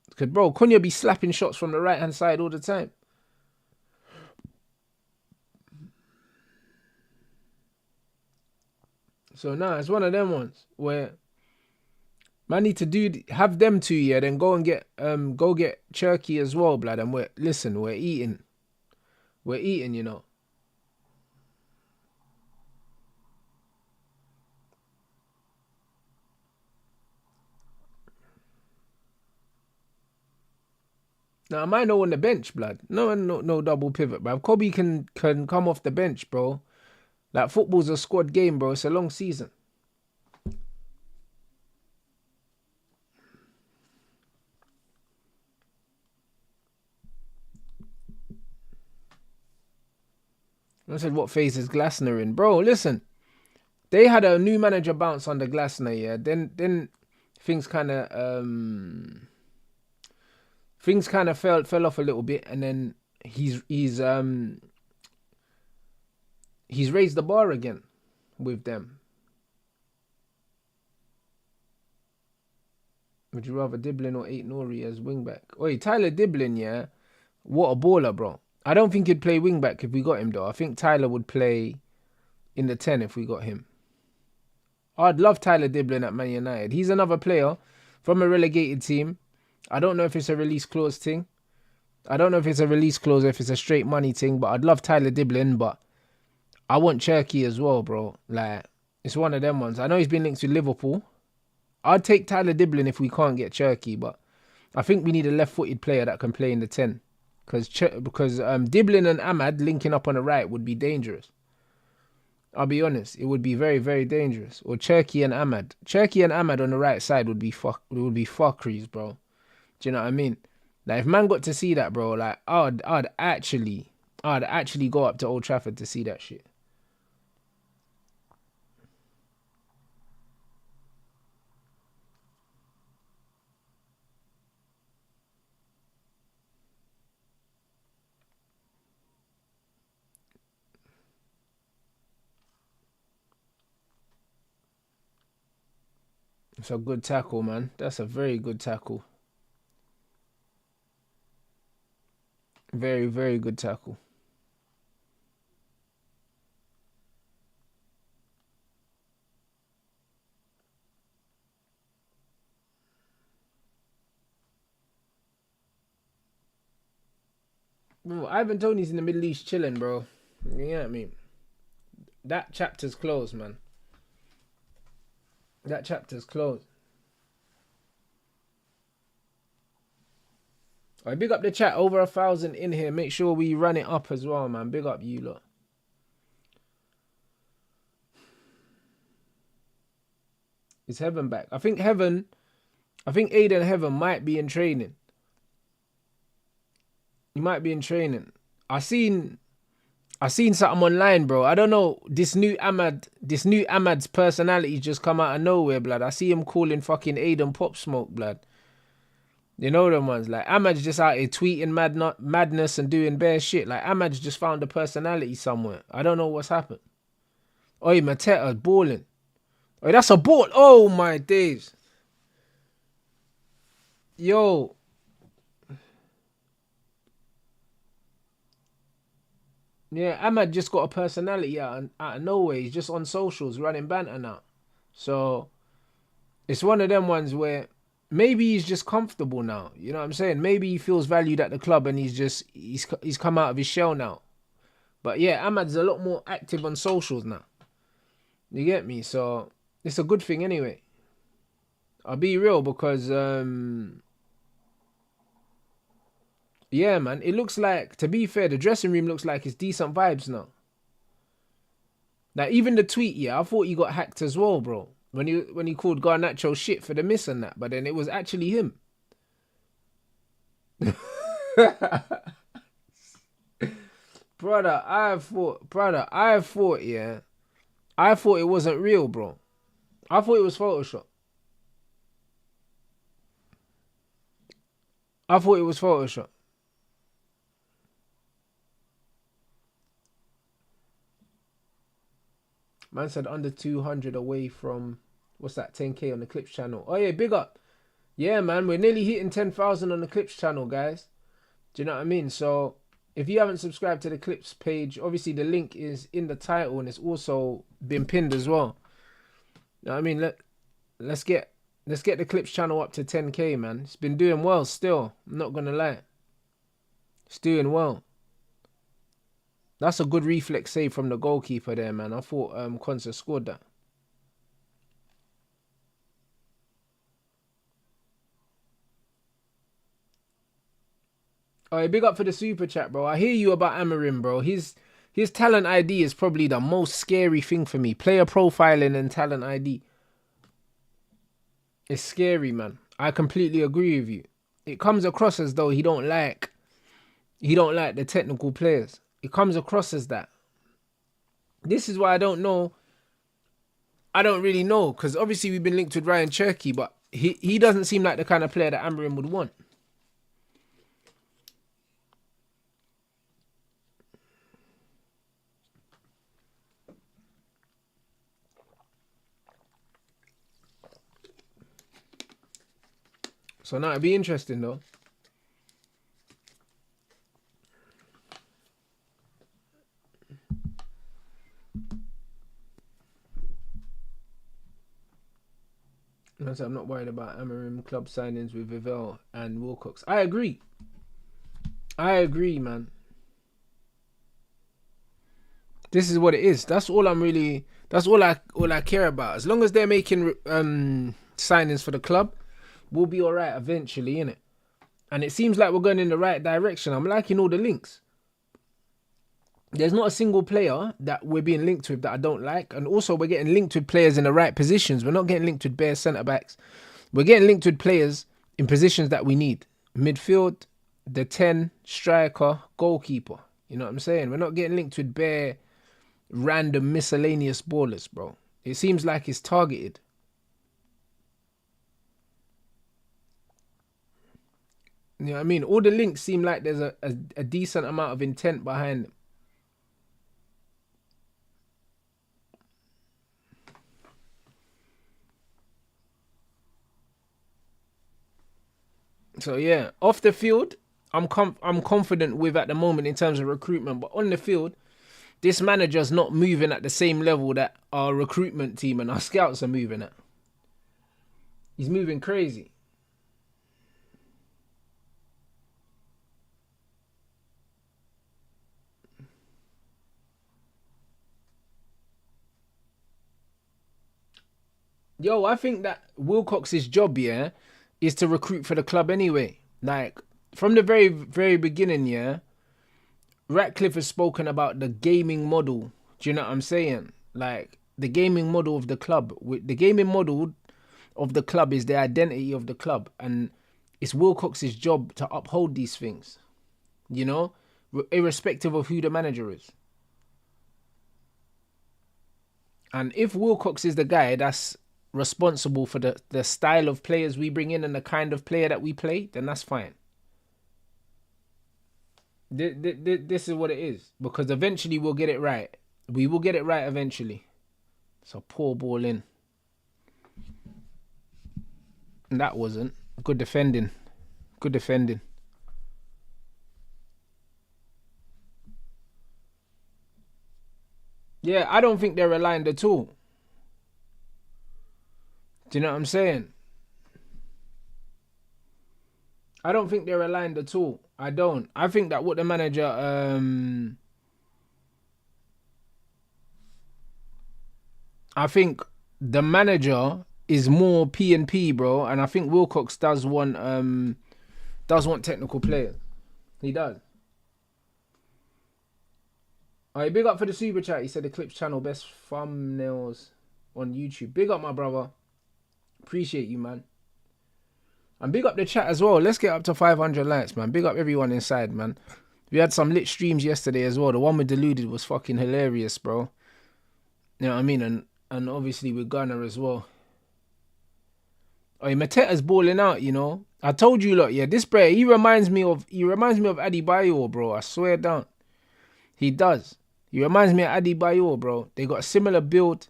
Because, bro, Cunha be slapping shots from the right-hand side all the time. So, nah, it's one of them ones where man need to have them two, yeah, then go get Cherky as well, blood. And we're eating. We're eating, you know. Now, I might know on the bench, blood. No double pivot, bro. Kobe can come off the bench, bro. Like, football's a squad game, bro. It's a long season. I said, what phase is Glasner in? Bro, listen. They had a new manager bounce under Glasner, yeah. Then things kind of fell off a little bit, and then he's raised the bar again with them. Would you rather Diblin or Eight Nori as wingback? Oi, Tyler Diblin, yeah. What a baller, bro. I don't think he'd play wingback if we got him, though. I think Tyler would play in the 10 if we got him. I'd love Tyler Diblin at Man United. He's another player from a relegated team. I don't know if it's a release clause thing. I don't know if it's a release clause or if it's a straight money thing, but I'd love Tyler Diblin, but I want Cherky as well, bro. Like, it's one of them ones. I know he's been linked to Liverpool. I'd take Tyler Diblin if we can't get Cherky, but I think we need a left-footed player that can play in the 10. Because Diblin and Ahmad linking up on the right would be dangerous. I'll be honest, it would be very, very dangerous. Or Cherky and Ahmad. Cherky and Ahmad on the right side would be fuckeries, bro. Do you know what I mean? Like, if man got to see that, bro, like, I'd actually go up to Old Trafford to see that shit. It's a good tackle, man. That's a very good tackle. Very, very good tackle. Bro, Ivan Toney's in the Middle East chilling, bro. You know what I mean? That chapter's closed, man. That chapter's closed. Alright, big up the chat. Over 1,000 in here. Make sure we run it up as well, man. Big up you lot. Is Heaven back? I think Aiden Heaven might be in training. He might be in training. I seen something online, bro. I don't know. This new Ahmad's personality just come out of nowhere, blood. I see him calling fucking Aiden Pop Smoke, blood. You know them ones. Like, Ahmad's just out here tweeting madness and doing bare shit. Like, Ahmad's just found a personality somewhere. I don't know what's happened. Oi, Mateta balling. Oi, that's a ball. Oh, my days. Yo. Yeah, Ahmad just got a personality out of nowhere. He's just on socials running banter now. So, it's one of them ones where maybe he's just comfortable now. You know what I'm saying? Maybe he feels valued at the club and he's come out of his shell now. But yeah, Ahmad's a lot more active on socials now. You get me? So, it's a good thing anyway. I'll be real because... yeah, man. It looks like, to be fair, the dressing room looks like it's decent vibes now. Like, even the tweet, yeah, I thought he got hacked as well, bro. When he called Garnacho shit for the miss and that, but then it was actually him. Brother, I thought, yeah. I thought it wasn't real, bro. I thought it was Photoshop. I thought it was Photoshop. Man said under 200 away from, what's that, 10K on the Clips channel. Oh yeah, big up. Yeah, man, we're nearly hitting 10,000 on the Clips channel, guys. Do you know what I mean? So if you haven't subscribed to the Clips page, obviously the link is in the title and it's also been pinned as well. You know what I mean? Let's get the Clips channel up to 10K, man. It's been doing well still. I'm not gonna lie. It's doing well. That's a good reflex save from the goalkeeper there, man. I thought Konsa scored that. Alright, big up for the super chat, bro. I hear you about Amarim, bro. His talent ID is probably the most scary thing for me. Player profiling and talent ID. It's scary, man. I completely agree with you. It comes across as though he don't like the technical players. It comes across as that. This is why I don't know. I don't really know, because obviously we've been linked with Ryan Cherky, but he doesn't seem like the kind of player that Amarim would want. So now it'd be interesting though. I'm not worried about Amarim club signings with Vidal and Wilcox. I agree, man. This is what it is. That's all I care about. As long as they're making signings for the club, we'll be alright eventually, innit? And it seems like we're going in the right direction. I'm liking all the links. There's not a single player that we're being linked with that I don't like. And also we're getting linked with players in the right positions. We're not getting linked with bare centre-backs. We're getting linked with players in positions that we need. Midfield, the 10, striker, goalkeeper. You know what I'm saying? We're not getting linked with bare random miscellaneous ballers, bro. It seems like it's targeted. You know what I mean? All the links seem like there's a decent amount of intent behind them. So yeah, off the field, I'm confident with at the moment in terms of recruitment. But on the field, this manager's not moving at the same level that our recruitment team and our scouts are moving at. He's moving crazy. Yo, I think that Wilcox's job, yeah, is to recruit for the club anyway. Like, from the very, very beginning, yeah, Ratcliffe has spoken about the gaming model. Do you know what I'm saying? Like, the gaming model of the club. The gaming model of the club is the identity of the club. And it's Wilcox's job to uphold these things. You know? Irrespective of who the manager is. And if Wilcox is the guy that's responsible for the style of players we bring in and the kind of player that we play, then that's fine. This is what it is. Because eventually we'll get it right. We will get it right eventually. So poor ball in. And that wasn't. Good defending. Good defending. Yeah, I don't think they're aligned at all. Do you know what I'm saying? I don't think they're aligned at all. I don't. I think that what the manager... I think the manager is more P&P, bro. And I think Wilcox does want technical players. He does. Alright, big up for the super chat. He said the Clips channel, best thumbnails on YouTube. Big up, my brother. Appreciate you, man. And big up the chat as well. Let's get up to 500 likes, man. Big up everyone inside, man. We had some lit streams yesterday as well. The one with Deluded was fucking hilarious, bro. You know what I mean? And obviously with Gunner as well. Oh, Mateta's balling out, you know. I told you, look, yeah, this player, he reminds me of Adebayor, bro. I swear down. He does. He reminds me of Adebayor, bro. They got a similar build.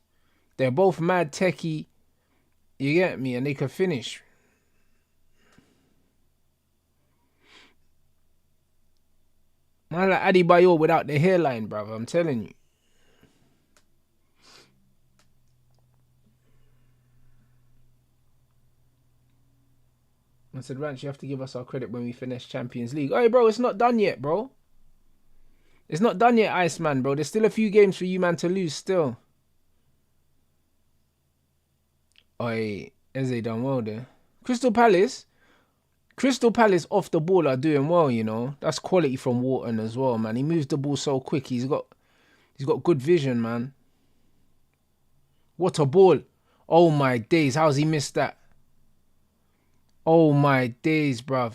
They're both mad techie. You get me? And they can finish. Man, like Adebayor without the hairline, brother. I'm telling you. I said, Rants, you have to give us our credit when we finish Champions League. Hey, bro, it's not done yet, bro. It's not done yet, Iceman, bro. There's still a few games for you, man, to lose still. Oi, Eze done well there. Crystal Palace off the ball are doing well, you know. That's quality from Wharton as well, man. He moves the ball so quick. He's got good vision, man. What a ball. Oh, my days. How's he missed that? Oh, my days, bruv.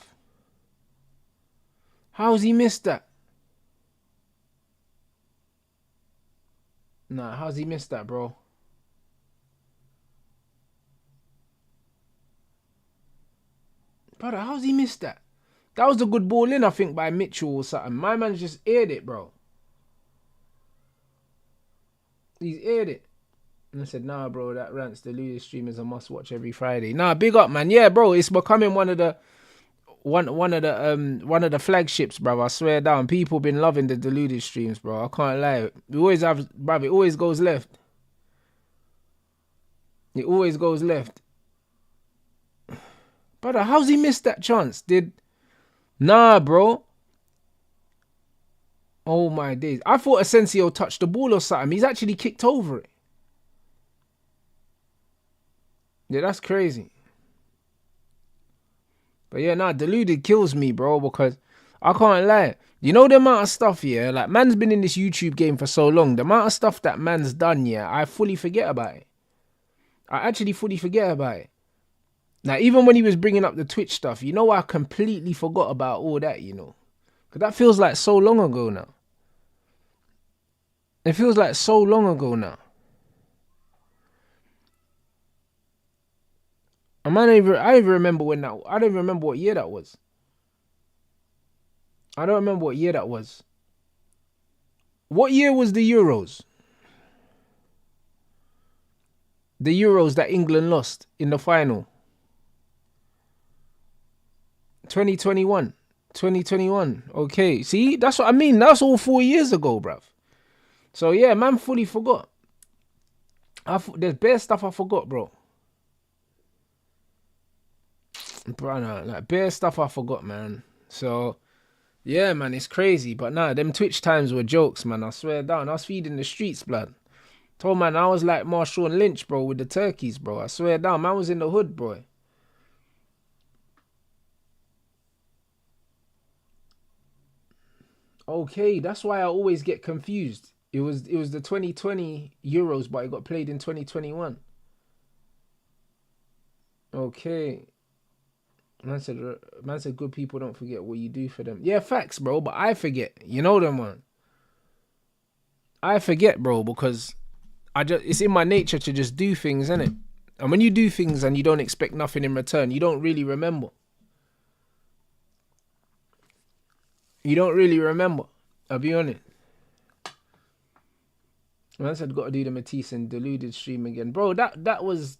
How's he missed that? Nah, how's he missed that, bro? Brother, how's he missed that? That was a good ball in, I think, by Mitchell or something. My man just aired it, bro. He's aired it. And I said, nah, bro, that Rants deluded stream is a must watch every Friday. Nah, big up, man. Yeah, bro, it's becoming one of the flagships, bro. I swear down. People been loving the deluded streams, bro. I can't lie. We always have, bro, it always goes left. It always goes left. Brother, how's he missed that chance? Nah, bro. Oh my days. I thought Asensio touched the ball or something. He's actually kicked over it. Yeah, that's crazy. But yeah, nah, deluded kills me, bro, because I can't lie. You know the amount of stuff, yeah? Like, man's been in this YouTube game for so long. The amount of stuff that man's done, yeah, I fully forget about it. I actually fully forget about it. Now, even when he was bringing up the Twitch stuff, you know, I completely forgot about all that, you know. Because that feels like so long ago now. It feels like so long ago now. I don't even remember when that. I don't even remember what year that was. I don't remember what year that was. What year was the Euros? The Euros that England lost in the final. 2021. 2021. Okay. See, that's what I mean. That's all 4 years ago, bruv. So yeah, man, fully forgot. There's bare stuff I forgot, bro. Bro, nah, like bare stuff I forgot, man. So yeah, man, it's crazy. But nah, them Twitch times were jokes, man. I swear down. I was feeding the streets, blood. Told man I was like Marshawn Lynch, bro, with the turkeys, bro. I swear down, man was in the hood, bro. Okay, that's why I always get confused. It was the 2020 Euros, but it got played in 2021. Okay. Man said good people don't forget what you do for them. Yeah, facts, bro, but I forget. You know them, man. I forget, bro, because it's in my nature to just do things, innit? And when you do things and you don't expect nothing in return, you don't really remember. You don't really remember. I'll be honest. Man said got to do the Matisse and deluded stream again. Bro, that was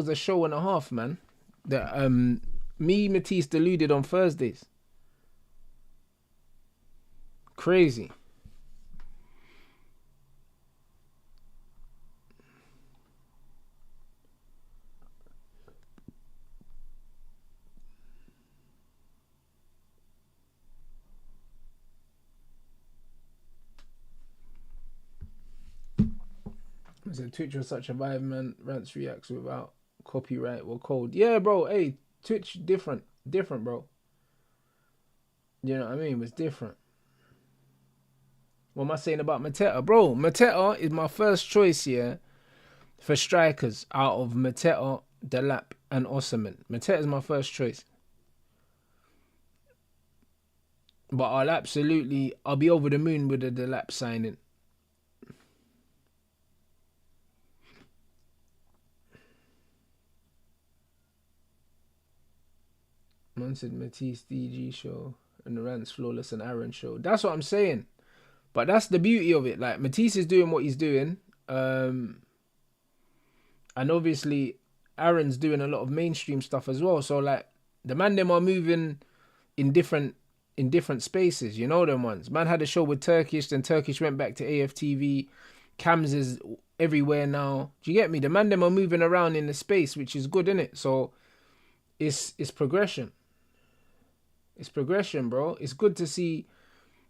a show and a half, man. That me, Matisse deluded on Thursdays. Crazy. I said Twitch was such a vibe, man. Rants reacts without copyright or code. Yeah, bro. Hey, Twitch different, bro. You know what I mean? It was different. What am I saying about Mateta? Bro, Mateta is my first choice here for strikers out of Mateta, Delap, and Osimhen. Mateta is my first choice. But I'll be over the moon with the Delap signing. Man said Matisse DG show and the Rants Flawless and Aaron show. That's what I'm saying. But that's the beauty of it. Like, Matisse is doing what he's doing. And obviously, Aaron's doing a lot of mainstream stuff as well. So, like, the man them are moving in different spaces. You know them ones. Man had a show with Turkish, then Turkish went back to AFTV. Cams is everywhere now. Do you get me? The man them are moving around in the space, which is good, innit? So, it's progression. It's progression, bro. It's good to see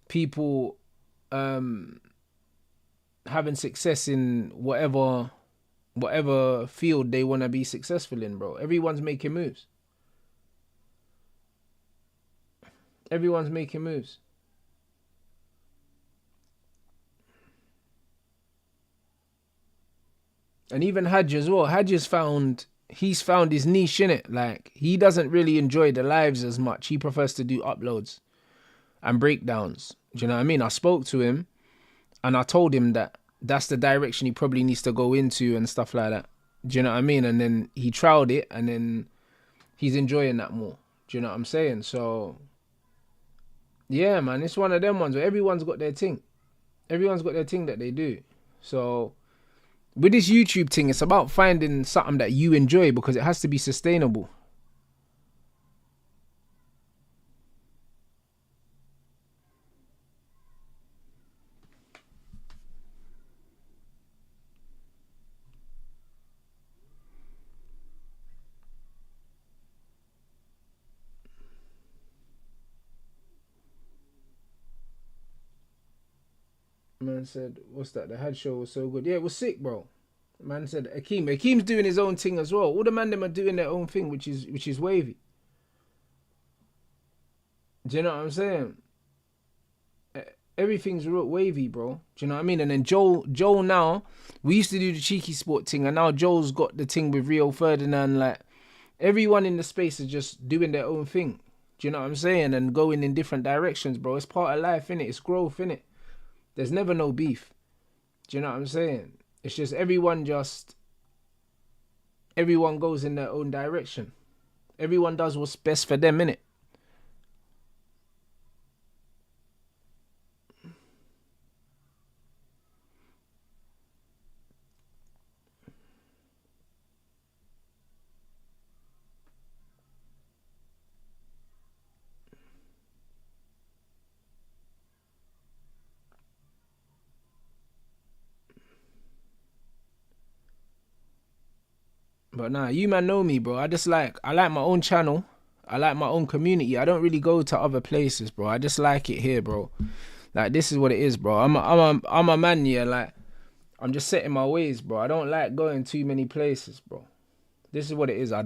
people having success in whatever field they want to be successful in, bro. Everyone's making moves. Everyone's making moves. And even Hadj as well. Hadj has found his niche in it. Like, he doesn't really enjoy the lives as much. He prefers to do uploads and breakdowns. Do you know what I mean? I spoke to him and I told him that that's the direction he probably needs to go into and stuff like that. Do you know what I mean? And then he trialed it and then he's enjoying that more. Do you know what I'm saying? So, yeah, man, it's one of them ones where everyone's got their thing. Everyone's got their thing that they do. So, with this YouTube thing, it's about finding something that you enjoy because it has to be sustainable. Man said, what's that? The head show was so good. Yeah, it was sick, bro. Man said, Akim's doing his own thing as well. All the man them are doing their own thing, which is wavy. Do you know what I'm saying? Everything's real wavy, bro. Do you know what I mean? And then Joel now, we used to do the cheeky sport thing, and now Joel's got the thing with Rio Ferdinand. Like, everyone in the space is just doing their own thing. Do you know what I'm saying? And going in different directions, bro. It's part of life, innit? It's growth, innit? There's never no beef. Do you know what I'm saying? It's just everyone goes in their own direction. Everyone does what's best for them, innit? But nah, you man know me, bro. I like my own channel. I like my own community. I don't really go to other places, bro. I just like it here, bro. Like, this is what it is, bro. I'm a man, yeah. Like, I'm just setting my ways, bro. I don't like going too many places, bro. This is what it is. I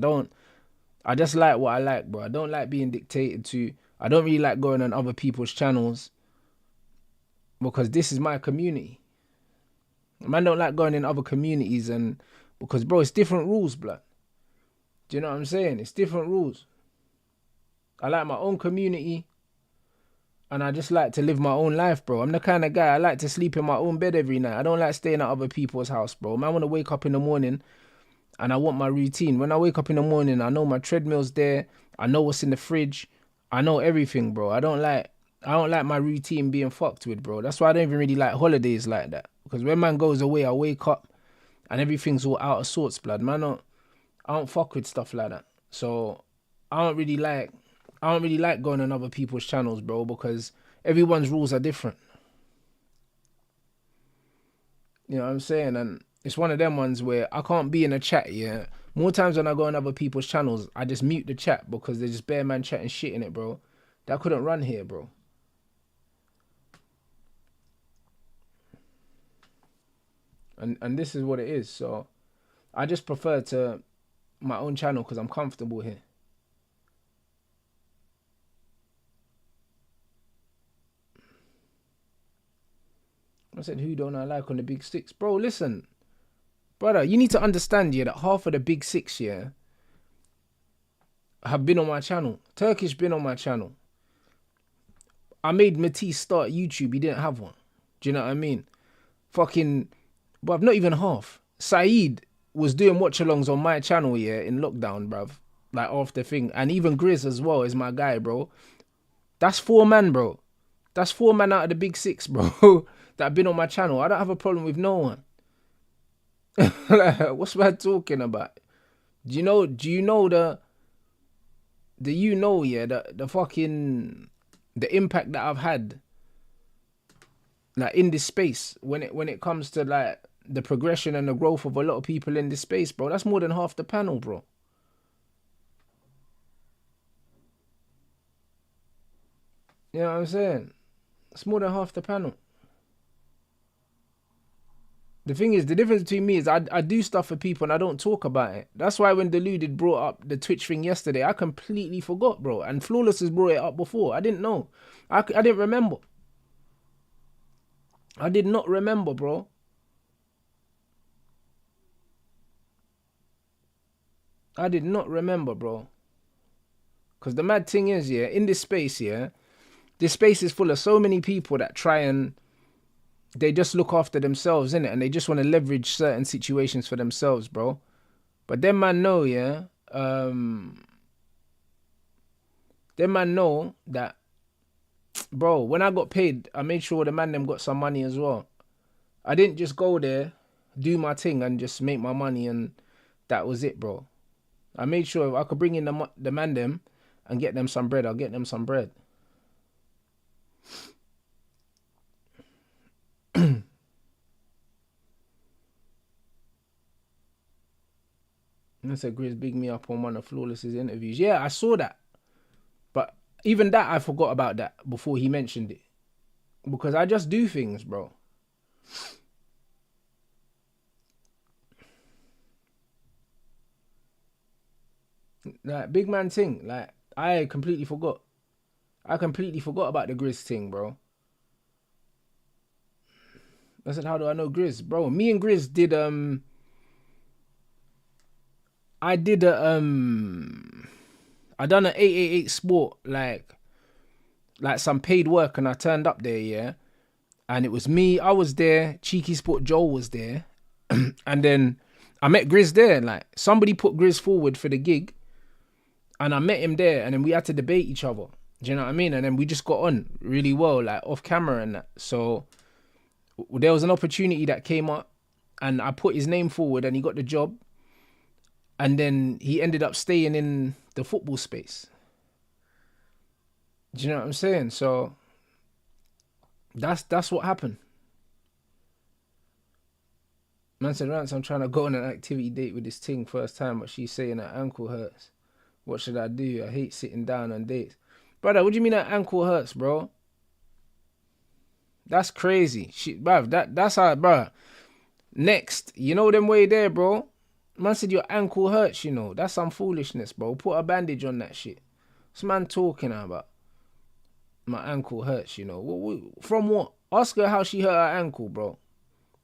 just like what I like, bro. I don't like being dictated to. I don't really like going on other people's channels because this is my community. Man don't like going in other communities and because, bro, it's different rules, blood. Do you know what I'm saying? It's different rules. I like my own community and I just like to live my own life, bro. I'm the kind of guy, I like to sleep in my own bed every night. I don't like staying at other people's house, bro. Man, I want to wake up in the morning and I want my routine. When I wake up in the morning, I know my treadmill's there. I know what's in the fridge. I know everything, bro. I don't like my routine being fucked with, bro. That's why I don't even really like holidays like that. Because when man goes away, I wake up and everything's all out of sorts, blood. Man, I don't fuck with stuff like that. So I don't really like going on other people's channels, bro, because everyone's rules are different. You know what I'm saying? And it's one of them ones where I can't be in a chat, yeah. More times when I go on other people's channels, I just mute the chat because there's just bare man chatting shit in it, bro. That couldn't run here, bro. And this is what it is. So I just prefer to my own channel because I'm comfortable here. I said, who don't I like on the big six? Bro, listen. Brother, you need to understand, yeah, that half of the big six, yeah, have been on my channel. Turkish been on my channel. I made Matisse start YouTube. He didn't have one. Do you know what I mean? Fucking... Bruv, not even half. Saeed was doing watch-alongs on my channel, yeah, in lockdown, bruv. Like, off the thing. And even Grizz as well is my guy, bro. That's 4 man, bro. That's 4 man out of the big 6, bro. that have been on my channel. I don't have a problem with no one. Like, what's man talking about? Do you know the fucking the impact that I've had like in this space when it comes to like the progression and the growth of a lot of people in this space, bro? That's more than half the panel, bro. You know what I'm saying? It's more than half the panel. The thing is, the difference between me is I do stuff for people and I don't talk about it. That's why when Deluded brought up the Twitch thing yesterday, I completely forgot, bro. And Flawless has brought it up before. I didn't know. I didn't remember. I did not remember, bro. I did not remember, bro. Because the mad thing is, yeah, in this space, yeah, this space is full of so many people that try and they just look after themselves, innit? And they just want to leverage certain situations for themselves, bro. But them man know, yeah, them man know that, bro, when I got paid, I made sure the man them got some money as well. I didn't just go there, do my thing and just make my money and that was it, bro. I made sure if I could bring in the man them and get them some bread, I'll get them some bread. I said Grizz big me up on one of Flawless's interviews. Yeah, I saw that. But even that, I forgot about that before he mentioned it. Because I just do things, bro. Like, big man thing. Like, I completely forgot. I completely forgot about the Grizz thing, bro. I said, how do I know Grizz? Bro, me and Grizz did, I done an 888 sport, like some paid work, and I turned up there, yeah. And it was me, I was there, Cheeky Sport Joel was there, and then I met Grizz there. Like, somebody put Grizz forward for the gig, and I met him there, and then we had to debate each other. Do you know what I mean? And then we just got on really well, like off camera and that. So there was an opportunity that came up, and I put his name forward, and he got the job. And then he ended up staying in the football space. Do you know what I'm saying? So that's what happened. Man said, Rants, I'm trying to go on an activity date with this thing first time, but she's saying her ankle hurts. What should I do? I hate sitting down on dates. Brother, what do you mean that ankle hurts, bro? That's crazy. Shit, bruv, that's how, bruh. Next, you know them way there, bro. Man said your ankle hurts, you know. That's some foolishness, bro. Put a bandage on that shit. What's man talking about? My ankle hurts, you know. From what? Ask her how she hurt her ankle, bro.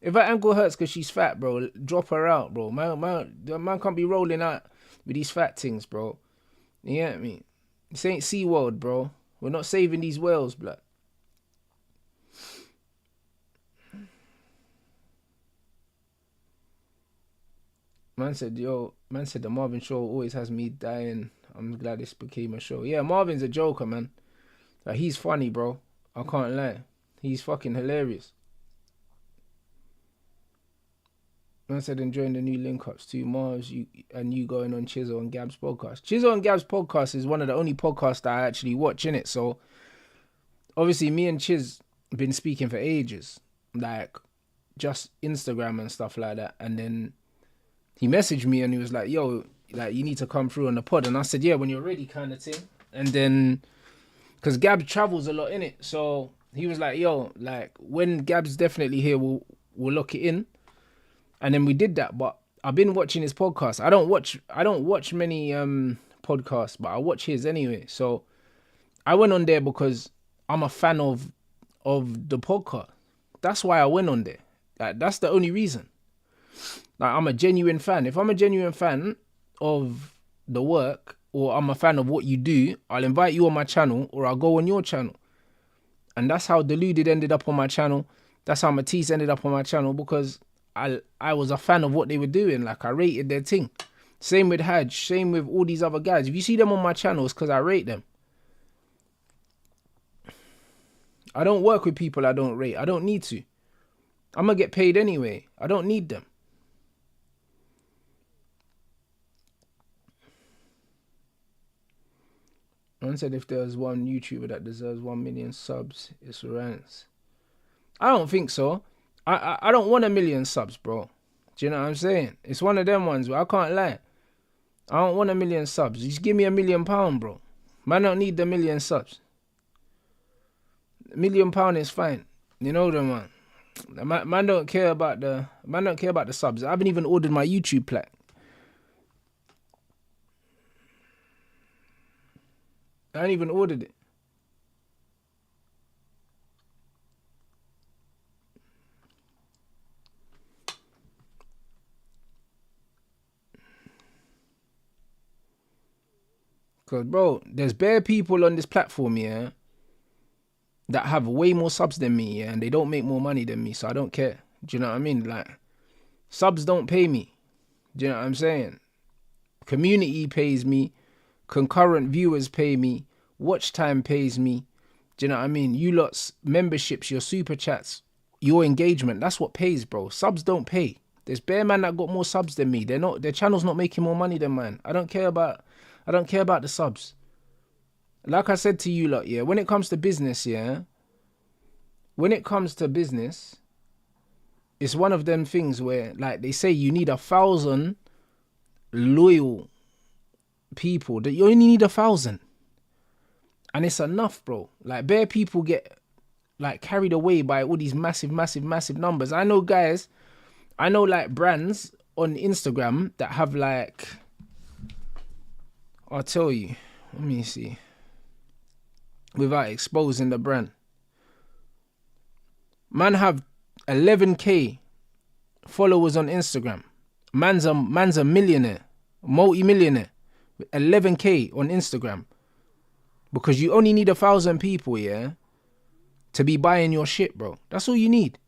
If her ankle hurts because she's fat, bro, drop her out, bro. Man can't be rolling out with these fat things, bro. You get what I mean? This ain't SeaWorld, bro. We're not saving these whales, blood. Man said the Marvin show always has me dying. I'm glad this became a show. Yeah, Marvin's a joker, man. Like, he's funny, bro. I can't lie. He's fucking hilarious. Man said enjoying the new link-ups too. Mars, you going on Chizzo and Gab's podcast. Chizzo and Gab's podcast is one of the only podcasts that I actually watch, innit? So, obviously, me and Chiz been speaking for ages. Like, just Instagram and stuff like that. And then he messaged me and he was like, yo, like, you need to come through on the pod. And I said, yeah, when you're ready, kind of thing. And then, because Gab travels a lot, innit? So he was like, yo, like, when Gab's definitely here, we'll lock it in. And then we did that. But I've been watching his podcast. I don't watch many podcasts, but I watch his anyway. So I went on there because I'm a fan of the podcast. That's why I went on there. Like, that's the only reason. Like, I'm a genuine fan. If I'm a genuine fan of the work, or I'm a fan of what you do, I'll invite you on my channel, or I'll go on your channel. And that's how Deluded ended up on my channel. That's how Matisse ended up on my channel, because I was a fan of what they were doing. Like, I rated their thing. Same with Haj, same with all these other guys. If you see them on my channel, it's because I rate them. I don't work with people I don't rate. I don't need to. I'm going to get paid anyway. I don't need them. I said if there's one YouTuber that deserves 1 million subs, it's Rants. I don't think so. I don't want 1 million subs, bro. Do you know what I'm saying? It's one of them ones where I can't lie. I don't want 1 million subs. Just give me £1 million, bro. Man don't need the 1 million subs. £1 million is fine. You know the man. Man don't care about the subs. I haven't even ordered my YouTube plaque. I ain't even ordered it. Cause bro, there's bare people on this platform, yeah, that have way more subs than me, yeah, and they don't make more money than me, so I don't care. Do you know what I mean? Like, subs don't pay me. Do you know what I'm saying? Community pays me, concurrent viewers pay me, watch time pays me. Do you know what I mean? You lot's memberships, your super chats, your engagement, that's what pays, bro. Subs don't pay. There's bare man that got more subs than me. Their channel's not making more money than mine. I don't care about the subs. Like I said to you lot, yeah, when it comes to business, yeah, it's one of them things where, like, they say you need 1,000 loyal people. That you only need 1,000. And it's enough, bro. Like, bare people get, like, carried away by all these massive numbers. I know like brands on Instagram that have, like, I'll tell you, let me see, without exposing the brand. Man have 11k followers on Instagram. Man's a millionaire, multi-millionaire, with 11k on Instagram. Because you only need 1,000 people, yeah, to be buying your shit, bro. That's all you need.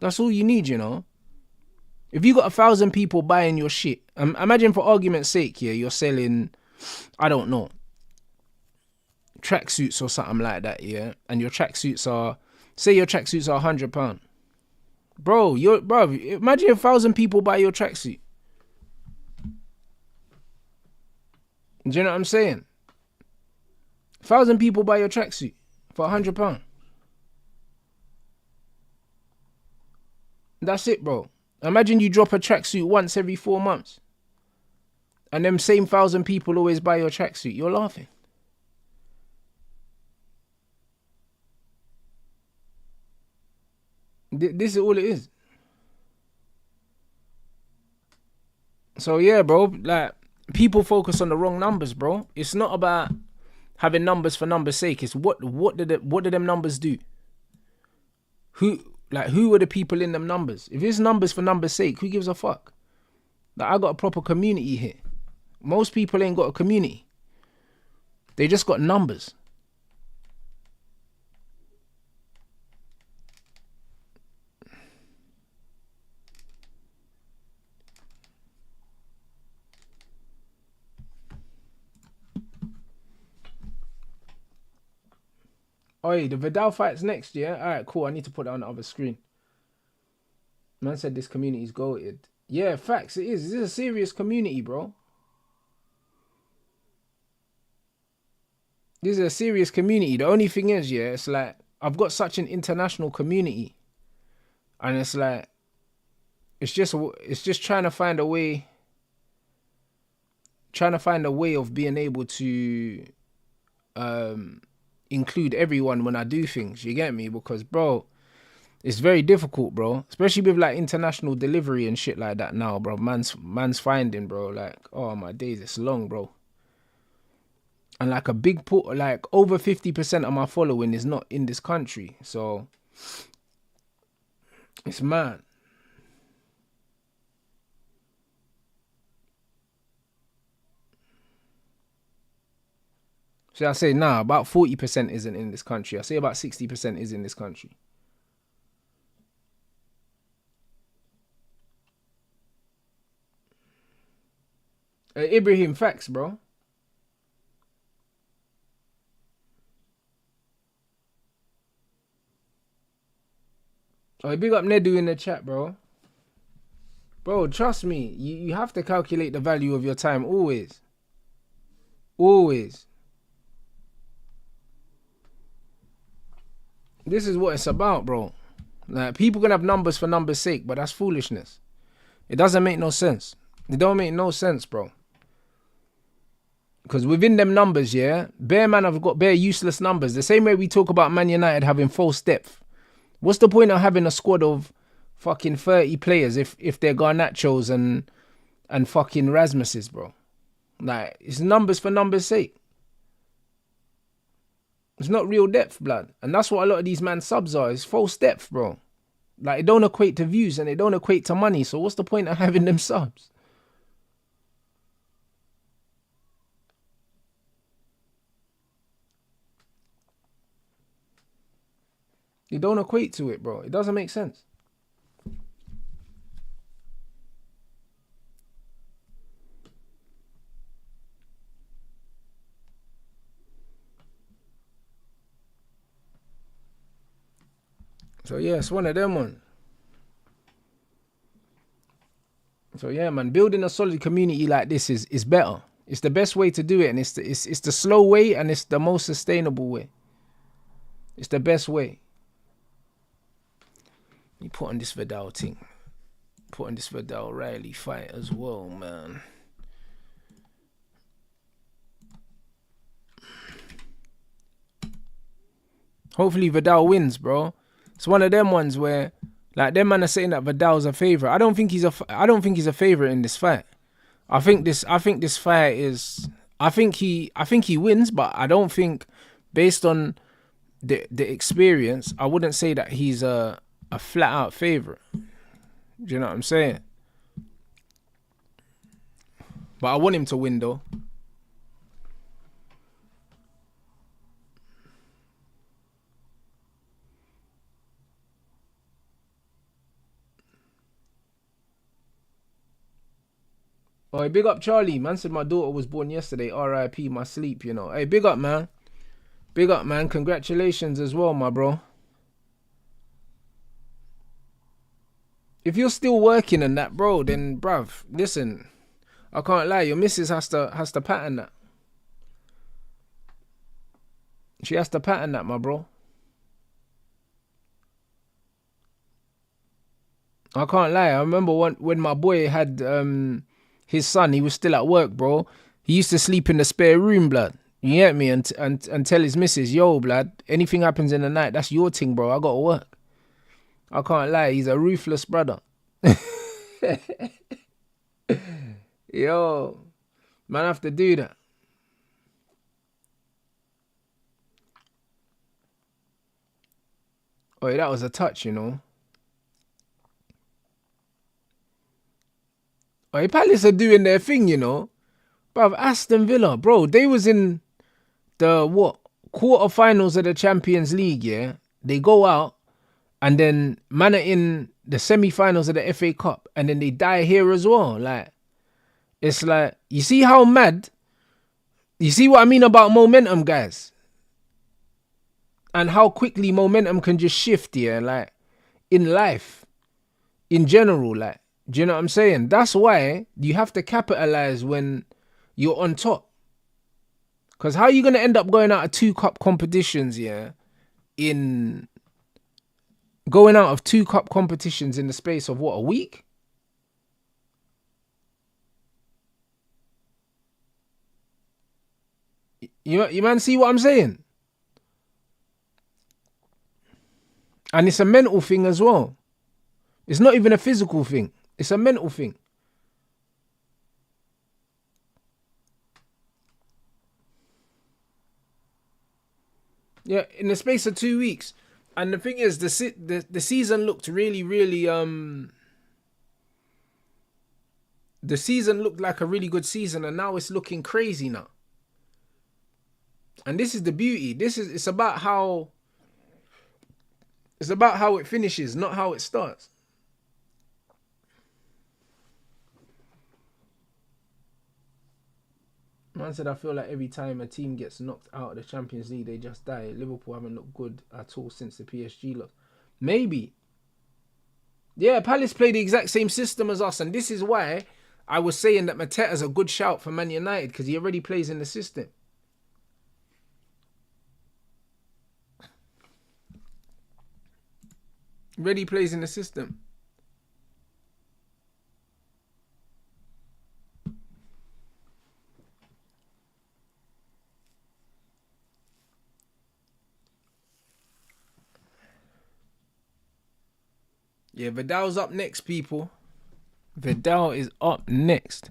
That's all you need, you know. If you got 1,000 people buying your shit, imagine for argument's sake, yeah, you're selling, I don't know, tracksuits or something like that, yeah, and your tracksuits are, say your tracksuits are £100, bro. Imagine 1,000 people buy your tracksuit. Do you know what I'm saying? 1,000 people buy your tracksuit for £100. That's it, bro. Imagine you drop a tracksuit once every 4 months, and them same 1,000 people always buy your tracksuit. You're laughing. This is all it is. So yeah, bro, like, people focus on the wrong numbers, bro. It's not about having numbers for numbers' sake. It's what did them numbers do? Who are the people in them numbers? If it's numbers for numbers' sake, who gives a fuck? Like, I got a proper community here. Most people ain't got a community. They just got numbers. Oi, the Vidal fight's next, yeah? Alright, cool. I need to put that on the other screen. Man said this community's goated. Yeah, facts, it is. This is a serious community, bro. This is a serious community. The only thing is, yeah, it's like, I've got such an international community. And it's like, it's just trying to find a way of being able to include everyone when I do things. You get me? Because, bro, it's very difficult, bro. Especially with, like, international delivery and shit like that now, bro. Man's finding, bro. Like, oh my days, it's long, bro. And, like, like, over 50% of my following is not in this country. So it's mad. So I say, nah, about 40% isn't in this country. I say about 60% is in this country. Ibrahim, facts, bro. Oh, big up Nedu in the chat, bro. Bro, trust me, you have to calculate the value of your time always. Always. This is what it's about, bro. Like, people can have numbers for numbers' sake, but that's foolishness. It doesn't make no sense. It don't make no sense, bro. Because within them numbers, yeah, bare man have got bare useless numbers. The same way we talk about Man United having false depth. What's the point of having a squad of fucking 30 players if they're Garnachos and fucking Rasmuses, bro? Like, it's numbers for numbers' sake. It's not real depth, blood. And that's what a lot of these man subs are. It's false depth, bro. Like, it don't equate to views and it don't equate to money. So what's the point of having them subs? It don't equate to it, bro. It doesn't make sense. So yeah, it's one of them one. So yeah, man, building a solid community like this is better. It's the best way to do it, and it's the slow way, and it's the most sustainable way. It's the best way. You put on this Vidal thing. Put on this Vidal Riley fight as well, man. Hopefully Vidal wins, bro. It's one of them ones where, like, them man are saying that Vidal's a favorite. I don't think he's a favorite in this fight. I think this fight is. I think he wins, but I don't think, based on the experience, I wouldn't say that he's a flat out favorite. Do you know what I'm saying? But I want him to win though. Oh, hey, big up Charlie. Man said my daughter was born yesterday. R.I.P. my sleep, you know. Hey, big up, man. Big up, man. Congratulations as well, my bro. If you're still working and that, bro, then, bruv, listen. I can't lie. Your missus has to pattern that. She has to pattern that, my bro. I can't lie. I remember when my boy had his son, he was still at work, bro. He used to sleep in the spare room, blood. You get me? And tell his missus, yo, blood, anything happens in the night, that's your thing, bro. I got to work. I can't lie. He's a ruthless brother. Yo, man, I have to do that. Oh, that was a touch, you know. Oh, Palace are doing their thing, you know. Bruv, Aston Villa, bro, they was in the, quarterfinals of the Champions League, yeah? They go out, and then man are in the semi-finals of the FA Cup, and then they die here as well. Like, it's like, you see how mad? You see what I mean about momentum, guys? And how quickly momentum can just shift, yeah? Like, in life, in general, like, do you know what I'm saying? That's why you have to capitalize when you're on top. Because how are you going to end up going out of 2 cup competitions, yeah? Going out of 2 cup competitions in the space of, what, a week? You man see what I'm saying? And it's a mental thing as well. It's not even a physical thing. It's a mental thing. Yeah, in the space of 2 weeks. And the thing is, the season looked really, really the season looked like a really good season, and now it's looking crazy now. And this is the beauty. It's about how it finishes, not how it starts. Man said, I feel like every time a team gets knocked out of the Champions League, they just die. Liverpool haven't looked good at all since the PSG loss. Maybe. Yeah, Palace play the exact same system as us, and this is why I was saying that Mateta's a good shout for Man United, because he already plays in the system. Already plays in the system. Yeah, Vidal's up next, people. Vidal is up next.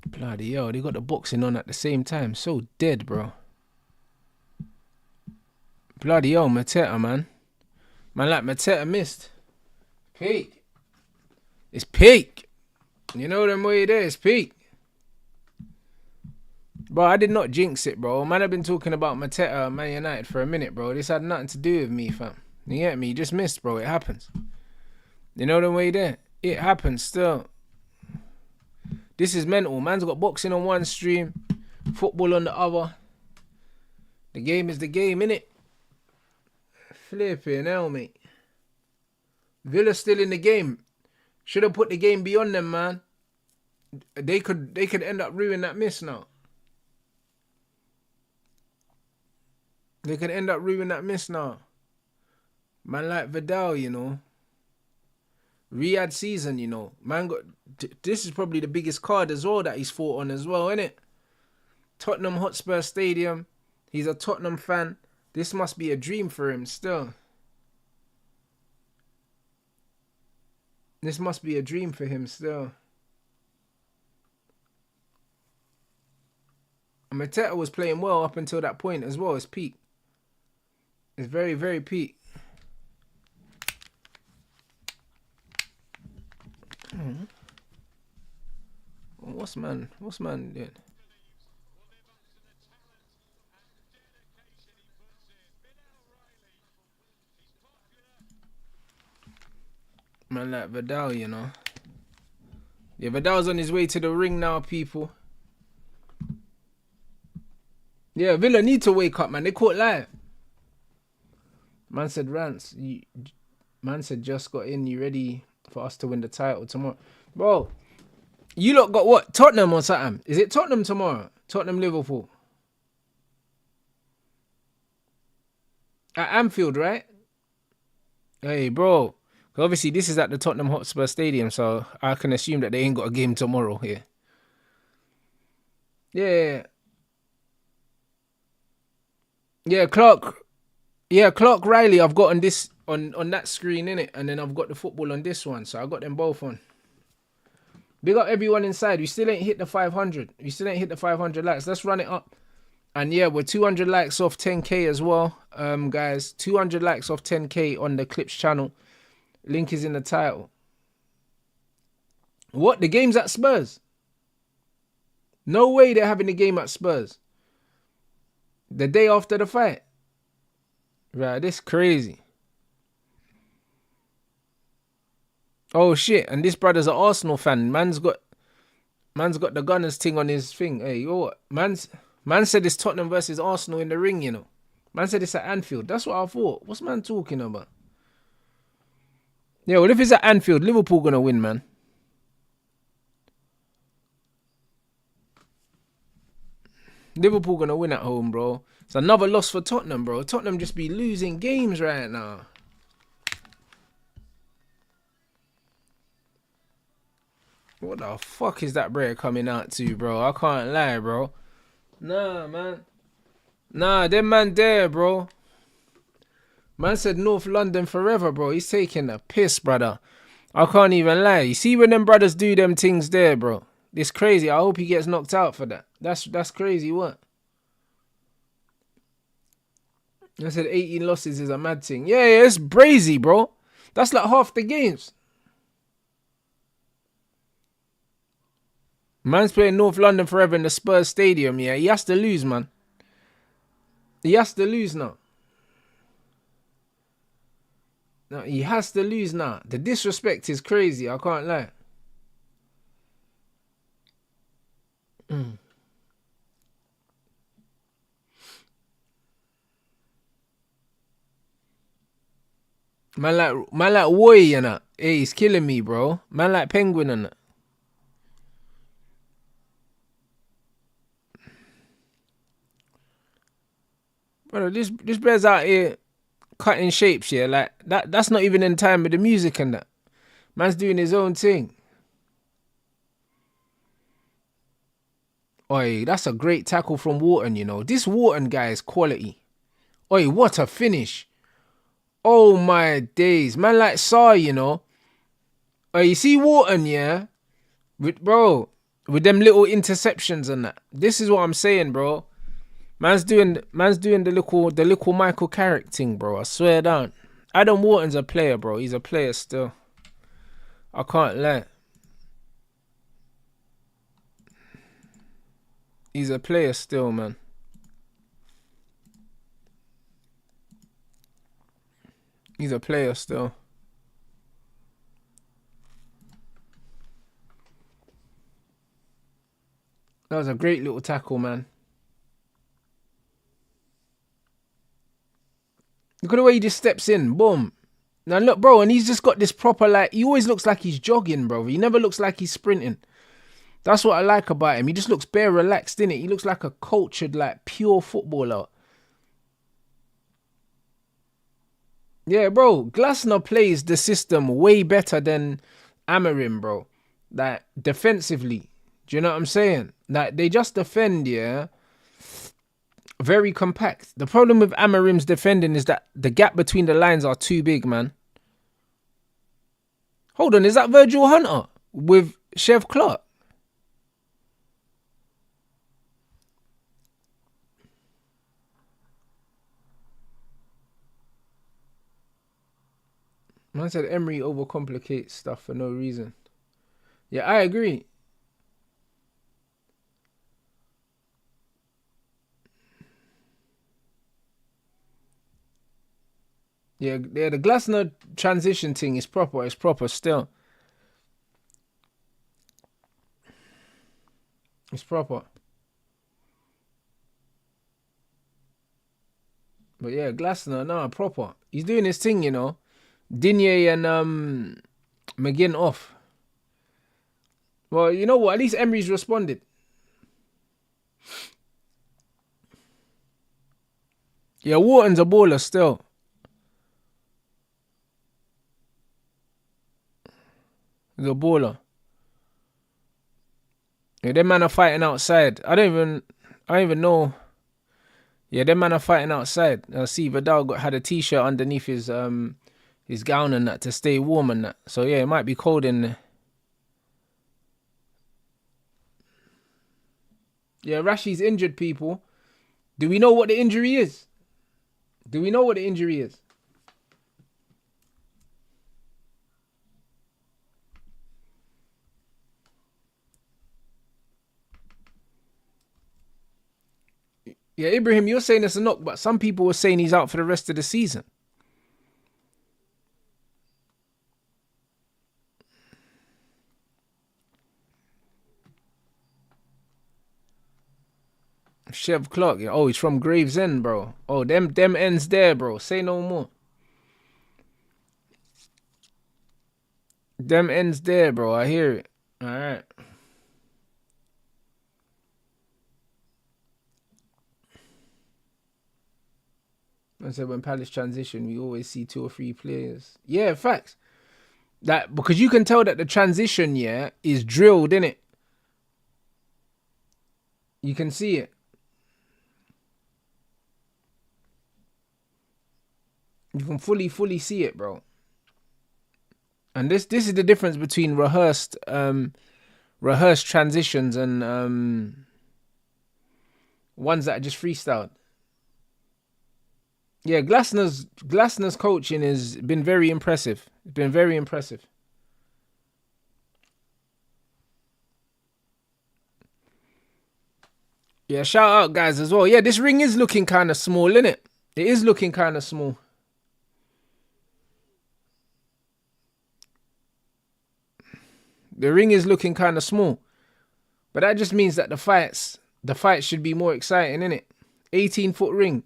Bloody hell, they got the boxing on at the same time. So dead, bro. Bloody hell, Mateta, man. Man, like Mateta missed. Peak. It's peak. You know them way it is, peak. Bro, I did not jinx it, bro. Man, I've been talking about Mateta and Man United for a minute, bro. This had nothing to do with me, fam. You get me? You just missed, bro. It happens. You know the way there? It happens still. This is mental. Man's got boxing on one stream, football on the other. The game is the game, innit? Flipping hell, mate. Villa's still in the game. Should have put the game beyond them, man. They could end up ruining that miss now. They could end up ruining that miss now. Man like Vidal, you know. Rehearsed season, you know. Man got... This is probably the biggest card as well that he's fought on as well, innit? Tottenham Hotspur Stadium. He's a Tottenham fan. This must be a dream for him still. This must be a dream for him still. And Mateta was playing well up until that point as well. It's peak. It's very, very peak. What's man doing? Man like Vidal, you know. Yeah, Vidal's on his way to the ring now, people. Yeah, Villa need to wake up, man. They caught live. Man said, Rants, man said, just got in. You ready for us to win the title tomorrow? Bro, you lot got what? Tottenham or something? Is it Tottenham tomorrow? Tottenham, Liverpool. At Anfield, right? Hey, bro. Obviously, this is at the Tottenham Hotspur Stadium, so I can assume that they ain't got a game tomorrow here. Yeah. Yeah, Clark Riley, I've got on this on that screen, innit? And then I've got the football on this one, so I got them both on. Big up everyone inside. We still ain't hit the 500. We still ain't hit the 500 likes. Let's run it up. And yeah, we're 200 likes off 10k as well, guys. 200 likes off 10k on the Clips channel. Link is in the title. What? The game's at Spurs? No way they're having the game at Spurs. The day after the fight. Right, this crazy. Oh shit, and this brother's an Arsenal fan. Man's got the Gunners thing on his thing. Hey, yo, what? Man said it's Tottenham versus Arsenal in the ring, you know. Man said it's at Anfield. That's what I thought. What's man talking about? Yeah, well, if it's at Anfield, Liverpool gonna win, man. Liverpool gonna win at home, bro. It's another loss for Tottenham, bro. Tottenham just be losing games right now. What the fuck is that bread coming out to, bro? I can't lie, bro. Nah, man. Nah, them man there, bro. Man said North London forever, bro. He's taking a piss, brother. I can't even lie. You see when them brothers do them things there, bro? It's crazy. I hope he gets knocked out for that. That's crazy, what? I said 18 losses is a mad thing. Yeah, it's brazy, bro. That's like half the games. Man's playing North London forever in the Spurs Stadium, yeah. He has to lose, man. He has to lose now. No, he has to lose now. The disrespect is crazy. I can't lie. Man like Woy and that. Hey, he's killing me, bro. Man like Penguin and that. Bro, this bear's out here cutting shapes, yeah. Like that's not even in time with the music and that. Man's doing his own thing. Oi, that's a great tackle from Wharton, you know. This Wharton guy is quality. Oi, what a finish. Oh my days. Man like Saw, you know. Oi, you see Wharton, yeah? With them little interceptions and that. This is what I'm saying, bro. Man's doing the little Michael Carrick thing, bro. I swear down. Adam Wharton's a player, bro. He's a player still. I can't lie. He's a player still, man. He's a player still. That was a great little tackle, man. Look at the way he just steps in. Boom. Now look, bro, and he's just got this proper, like, he always looks like he's jogging, bro. He never looks like he's sprinting. That's what I like about him. He just looks bare relaxed, innit? He looks like a cultured, like, pure footballer. Yeah, bro, Glasner plays the system way better than Amarim, bro. Like, defensively. Do you know what I'm saying? Like, they just defend, yeah, very compact. The problem with Amarim's defending is that the gap between the lines are too big, man. Hold on, is that Virgil Hunter with Chev Clark? Man said Emery overcomplicates stuff for no reason. Yeah, I agree. Yeah, the Glasner transition thing is proper. It's proper still. It's proper. But yeah, Glasner, nah, proper. He's doing his thing, you know. Digne and McGinn off. Well, you know what? At least Emery's responded. Yeah, Wharton's a baller still. He's a baller. Yeah, them man are fighting outside. I don't even know. Yeah, them man are fighting outside. I see Vidal had a t-shirt underneath his gown and that to stay warm and that. So yeah, it might be cold in there. Yeah, Rashi's injured, people. Do we know what the injury is? Do we know what the injury is? Yeah, Ibrahim, you're saying it's a knock, but some people were saying he's out for the rest of the season. Chev Clark, yeah. Oh, he's from Gravesend, bro. Oh, them ends there, bro. Say no more. Them ends there, bro. I hear it. All right. I said when Palace transition, we always see 2 or 3 players. Yeah, facts. That because you can tell that the transition, yeah, is drilled, innit? You can see it. You can fully see it, bro. And this is the difference between rehearsed transitions and ones that are just freestyled. Yeah, Glasner's coaching has been very impressive. It's been very impressive. Yeah, shout out guys as well. Yeah, this ring is looking kind of small, isn't it? It is looking kind of small. The ring is looking kind of small. But that just means that the fights should be more exciting, innit? 18-foot ring.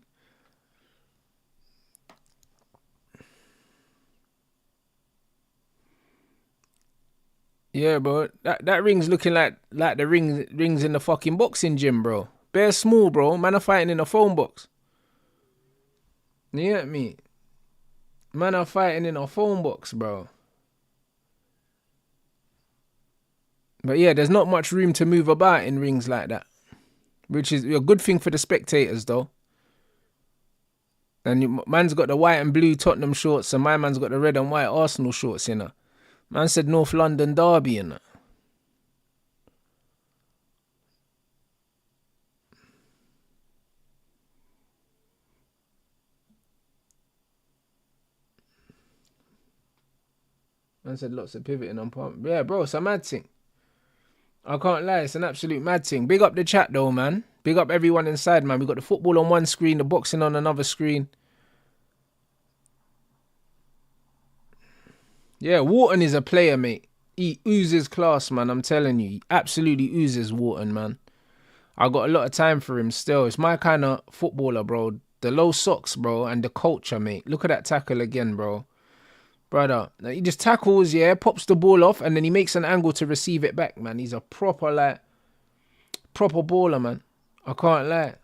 Yeah, bro. That ring's looking like the rings in the fucking boxing gym, bro. Bare small, bro. Man are fighting in a phone box. You get me? Man are fighting in a phone box, bro. But yeah, there's not much room to move about in rings like that. Which is a good thing for the spectators, though. And man's got the white and blue Tottenham shorts, and my man's got the red and white Arsenal shorts in her. Man said North London Derby in her. Man said lots of pivoting on pump. Yeah, bro, it's a mad thing. I can't lie, it's an absolute mad thing. Big up the chat though, man. Big up everyone inside, man. We got the football on one screen, the boxing on another screen. Yeah, Wharton is a player, mate. He oozes class, man. I'm telling you. He absolutely oozes Wharton, man. I got a lot of time for him still. It's my kind of footballer, bro. The low socks, bro, and the culture, mate. Look at that tackle again, bro. Brother, he just tackles, yeah, pops the ball off, and then he makes an angle to receive it back, man. He's a proper baller, man. I can't lie.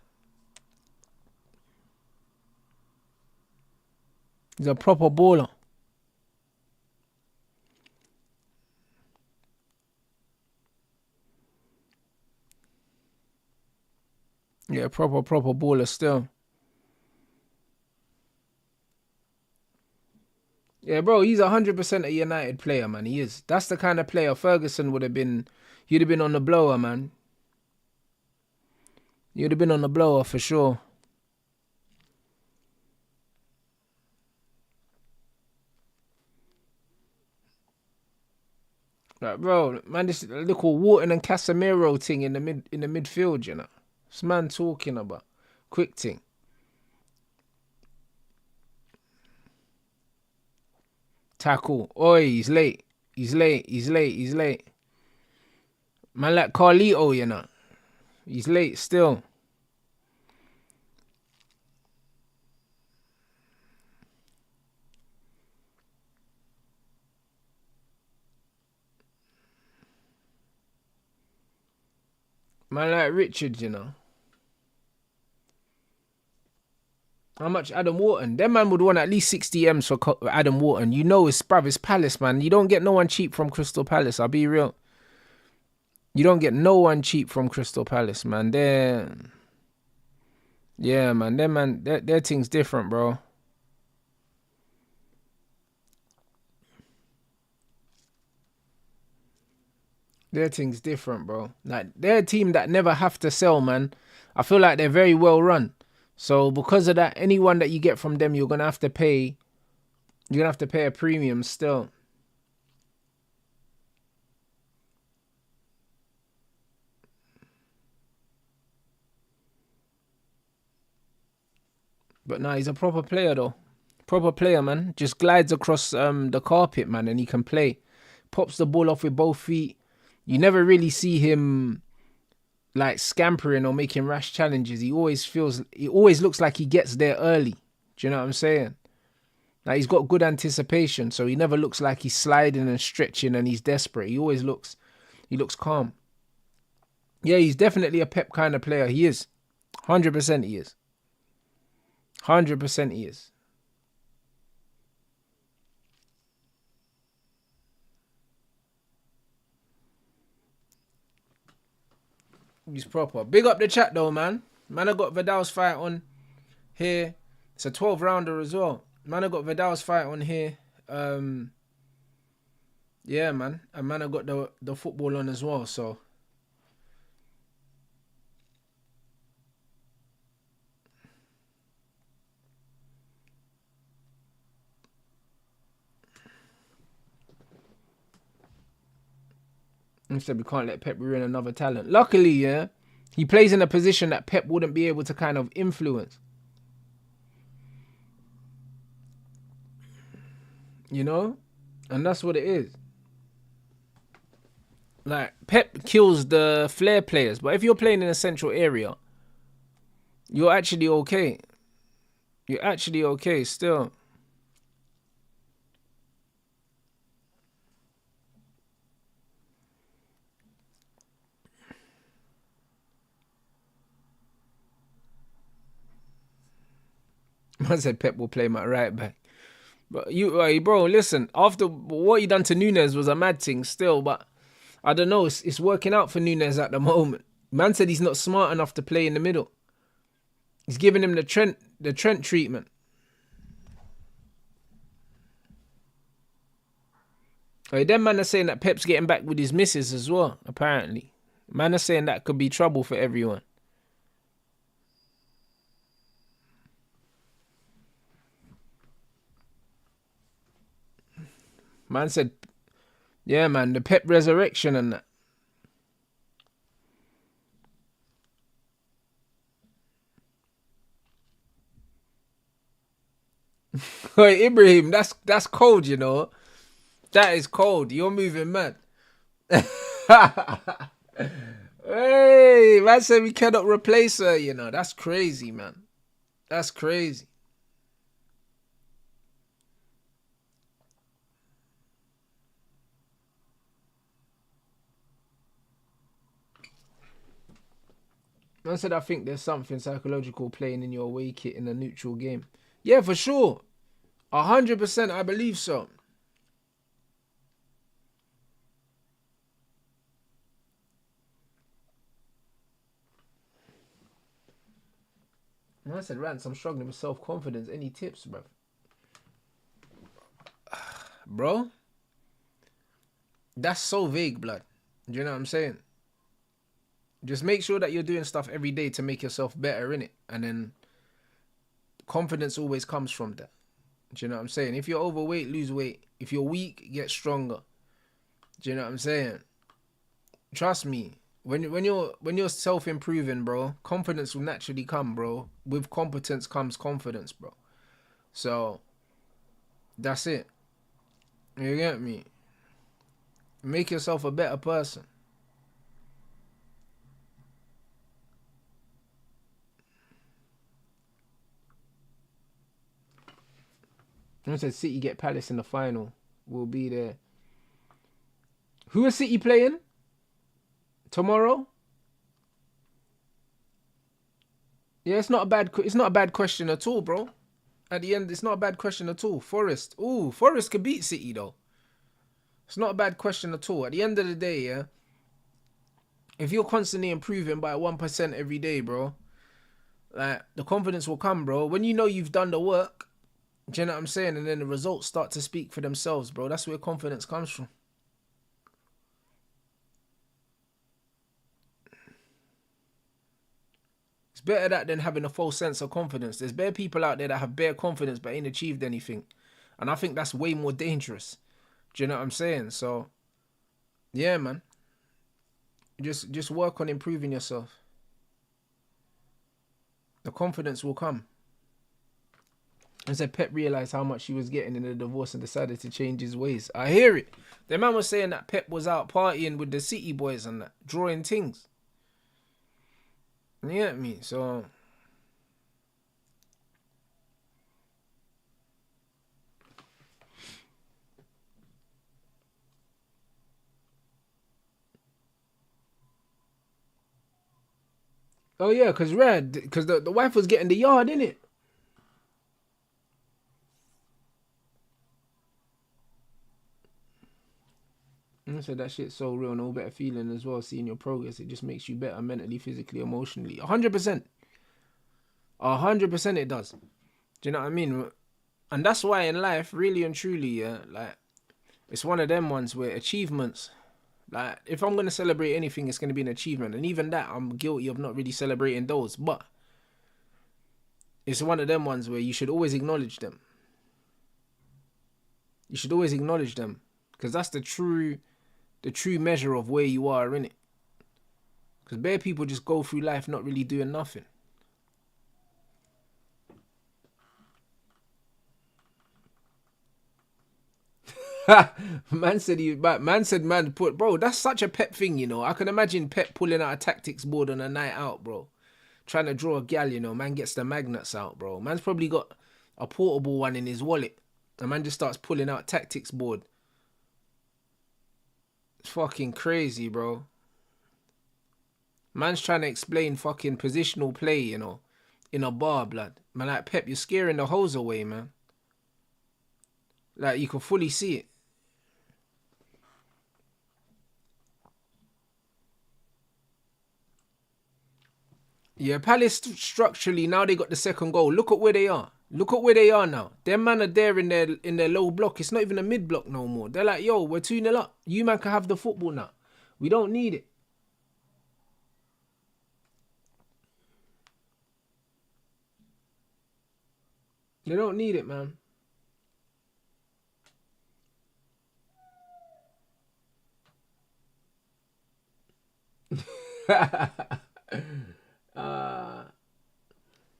He's a proper baller. Yeah, proper baller still. Yeah, bro, he's 100% a United player, man. He is. That's the kind of player Ferguson would have been. He'd have been on the blower, man. You'd have been on the blower for sure. Like, bro, man, this little Wharton and Casemiro thing in the midfield, you know. This man talking about quick thing. Tackle. Oi, he's late. He's late. Man like Carlito, you know. He's late still. Man like Richard, you know. How much Adam Wharton? Them man would want at least 60 M's for Adam Wharton. You know it's Palace, man. You don't get no one cheap from Crystal Palace. I'll be real. You don't get no one cheap from Crystal Palace, man. Yeah, man. Their thing's different, bro. Their thing's different, bro. Like, they're a team that never have to sell, man. I feel like they're very well run. So because of that, anyone that you get from them, you're gonna have to pay. You're gonna have to pay a premium still. But nah, he's a proper player though. Proper player, man. Just glides across the carpet, man, and he can play. Pops the ball off with both feet. You never really see him like scampering or making rash challenges. He always looks like he gets there early. Do you know what I'm saying? Like, he's got good anticipation, so he never looks like he's sliding and stretching and he's desperate. He looks calm. Yeah, he's definitely a Pep kind of player. He is. 100% he is. 100% he is. He's proper. Big up the chat though, man. Man, I got Vidal's fight on here. It's a 12 rounder as well. Man, I got Vidal's fight on here. Yeah, man. And man, I got the football on as well, so. Instead, we can't let Pep ruin another talent. Luckily, yeah, he plays in a position that Pep wouldn't be able to kind of influence. You know? And that's what it is. Like, Pep kills the flair players, but if you're playing in a central area, you're actually okay. You're actually okay still. Man said Pep will play my right back. But bro, listen. After what he done to Nunes was a mad thing still, but I don't know. It's working out for Nunes at the moment. Man said he's not smart enough to play in the middle. He's giving him the Trent treatment. Then man are saying that Pep's getting back with his missus as well, apparently. Man are saying that could be trouble for everyone. Man said, yeah, man, the Pep resurrection and that. Hey, Ibrahim, that's cold, you know. That is cold. You're moving mad. Hey, man said we cannot replace her, you know. That's crazy, man. That's crazy. Man said I think there's something psychological playing in your away kit in a neutral game. Yeah, for sure. 100% I believe so. I said, Rants, I'm struggling with self-confidence. Any tips, bro? Bro? That's so vague, blood. Do you know what I'm saying? Just make sure that you're doing stuff every day to make yourself better, innit? And then confidence always comes from that. Do you know what I'm saying? If you're overweight, lose weight. If you're weak, get stronger. Do you know what I'm saying? Trust me. When you're self-improving, bro, confidence will naturally come, bro. With competence comes confidence, bro. So, that's it. You get me? Make yourself a better person. I said City get Palace in the final. We'll be there. Who is City playing? Tomorrow? Yeah, it's not a bad question at all, bro. At the end, it's not a bad question at all. Forest. Ooh, Forest could beat City though. It's not a bad question at all. At the end of the day, yeah, if you're constantly improving by 1% every day, bro, like the confidence will come, bro. When you know you've done the work, do you know what I'm saying? And then the results start to speak for themselves, bro. That's where confidence comes from. It's better that than having a false sense of confidence. There's bare people out there that have bare confidence but ain't achieved anything. And I think that's way more dangerous. Do you know what I'm saying? So, yeah, man. Just work on improving yourself. The confidence will come. And said Pep realised how much he was getting in the divorce and decided to change his ways. I hear it. The man was saying that Pep was out partying with the City boys and that, drawing things. You get me? So, oh yeah, because the wife was getting the yard, innit? I said that shit's so real. No better feeling as well. Seeing your progress, it just makes you better mentally, physically, emotionally. 100%. 100% it does. Do you know what I mean? And that's why in life, really and truly, yeah, like, it's one of them ones where achievements, like, if I'm going to celebrate anything, it's going to be an achievement. And even that, I'm guilty of not really celebrating those. But it's one of them ones where you should always acknowledge them. You should always acknowledge them. Because that's the true measure of where you are, innit? Because bare people just go through life not really doing nothing. Man said, bro, that's such a Pep thing, you know. I can imagine Pep pulling out a tactics board on a night out, bro. Trying to draw a gal, you know. Man gets the magnets out, bro. Man's probably got a portable one in his wallet. And man just starts pulling out tactics board. It's fucking crazy, bro. Man's trying to explain fucking positional play, you know, in a bar, blood. Man, like Pep, you're scaring the hoes away, man. Like, you can fully see it. Yeah, Palace structurally, now they got the second goal. Look at where they are. Look at where they are now. Them man are there in their low block. It's not even a mid block no more. They're like, yo, we're 2-0 up. You man can have the football now. We don't need it. They don't need it, man.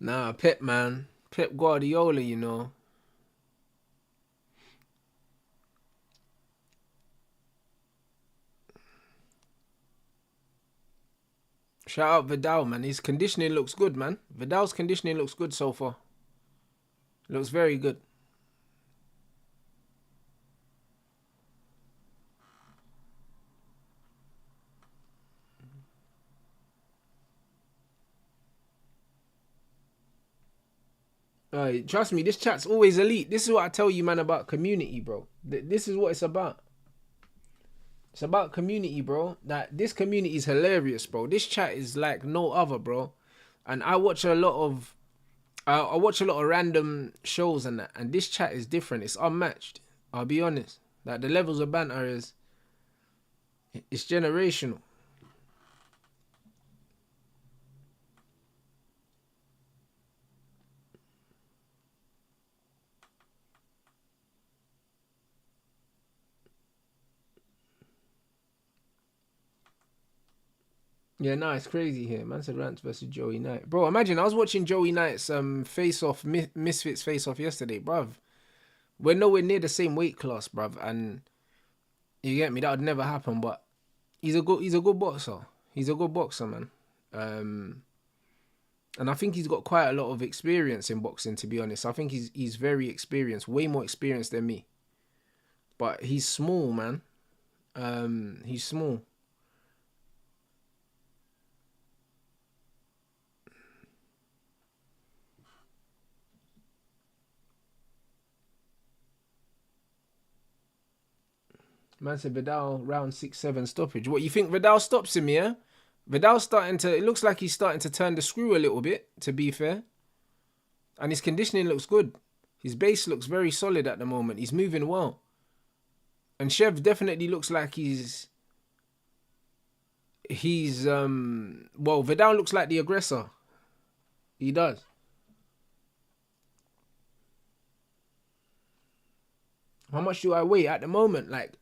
Nah, Pep, man. Pep Guardiola, you know. Shout out Vidal, man. His conditioning looks good, man. Vidal's conditioning looks good so far. Looks very good. Trust me, this chat's always elite. This is what I tell you, man, about community, bro. This is what it's about. It's about community, bro. That this community is hilarious, bro. This chat is like no other, bro. And I watch a lot of random shows and that, and this chat is different. It's unmatched. I'll be honest. Like the levels of banter it's generational. Yeah, no, it's crazy here. Man said Rants versus Joey Knight. Bro, imagine I was watching Joey Knight's face-off, Misfits face-off yesterday, bruv. We're nowhere near the same weight class, bruv. And you get me, that would never happen, but he's a good boxer. He's a good boxer, man. And I think he's got quite a lot of experience in boxing, to be honest. I think he's very experienced, way more experienced than me. But he's small, man. He's small. Man said Vidal round 6-7 stoppage. What, you think Vidal stops him, yeah? Vidal's it looks like he's starting to turn the screw a little bit, to be fair. And his conditioning looks good. His base looks very solid at the moment. He's moving well. And Chev definitely looks like well, Vidal looks like the aggressor. He does. How much do I weigh at the moment? Like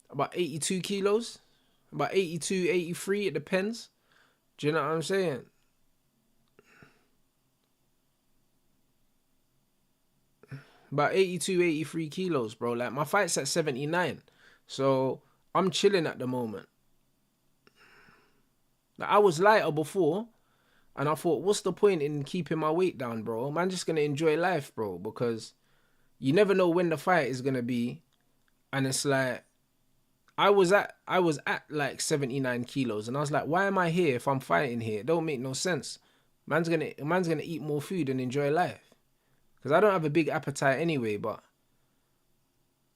about 82 kilos? About 82, 83, it depends. Do you know what I'm saying? About 82, 83 kilos, bro. Like, my fight's at 79. So, I'm chilling at the moment. Like, I was lighter before, and I thought, what's the point in keeping my weight down, bro? I'm just going to enjoy life, bro, because you never know when the fight is going to be. And it's like, I was at like 79 kilos, and I was like, why am I here if I'm fighting here? It don't make no sense. Man's gonna eat more food and enjoy life. Because I don't have a big appetite anyway, but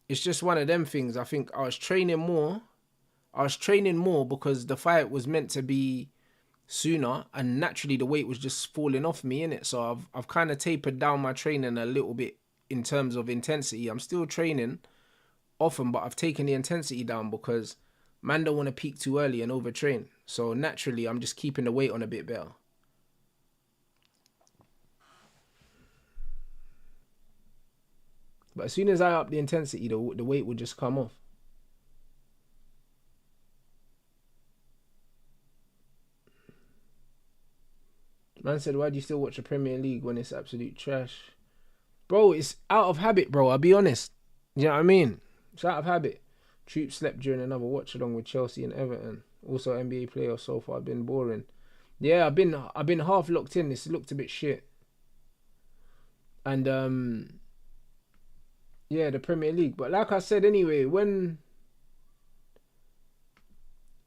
it's just one of them things. I think I was training more because the fight was meant to be sooner, and naturally the weight was just falling off me, innit? So I've kind of tapered down my training a little bit in terms of intensity. I'm still training often, but I've taken the intensity down because man don't want to peak too early and overtrain. So naturally, I'm just keeping the weight on a bit better. But as soon as I up the intensity, the weight would just come off. Man said, why do you still watch the Premier League when it's absolute trash? Bro, it's out of habit, bro. I'll be honest. You know what I mean? It's out of habit. Troop slept during another watch along with Chelsea and Everton. Also, NBA playoffs so far have been boring. Yeah, I've been half locked in. This looked a bit shit. And yeah, the Premier League. But like I said, anyway, when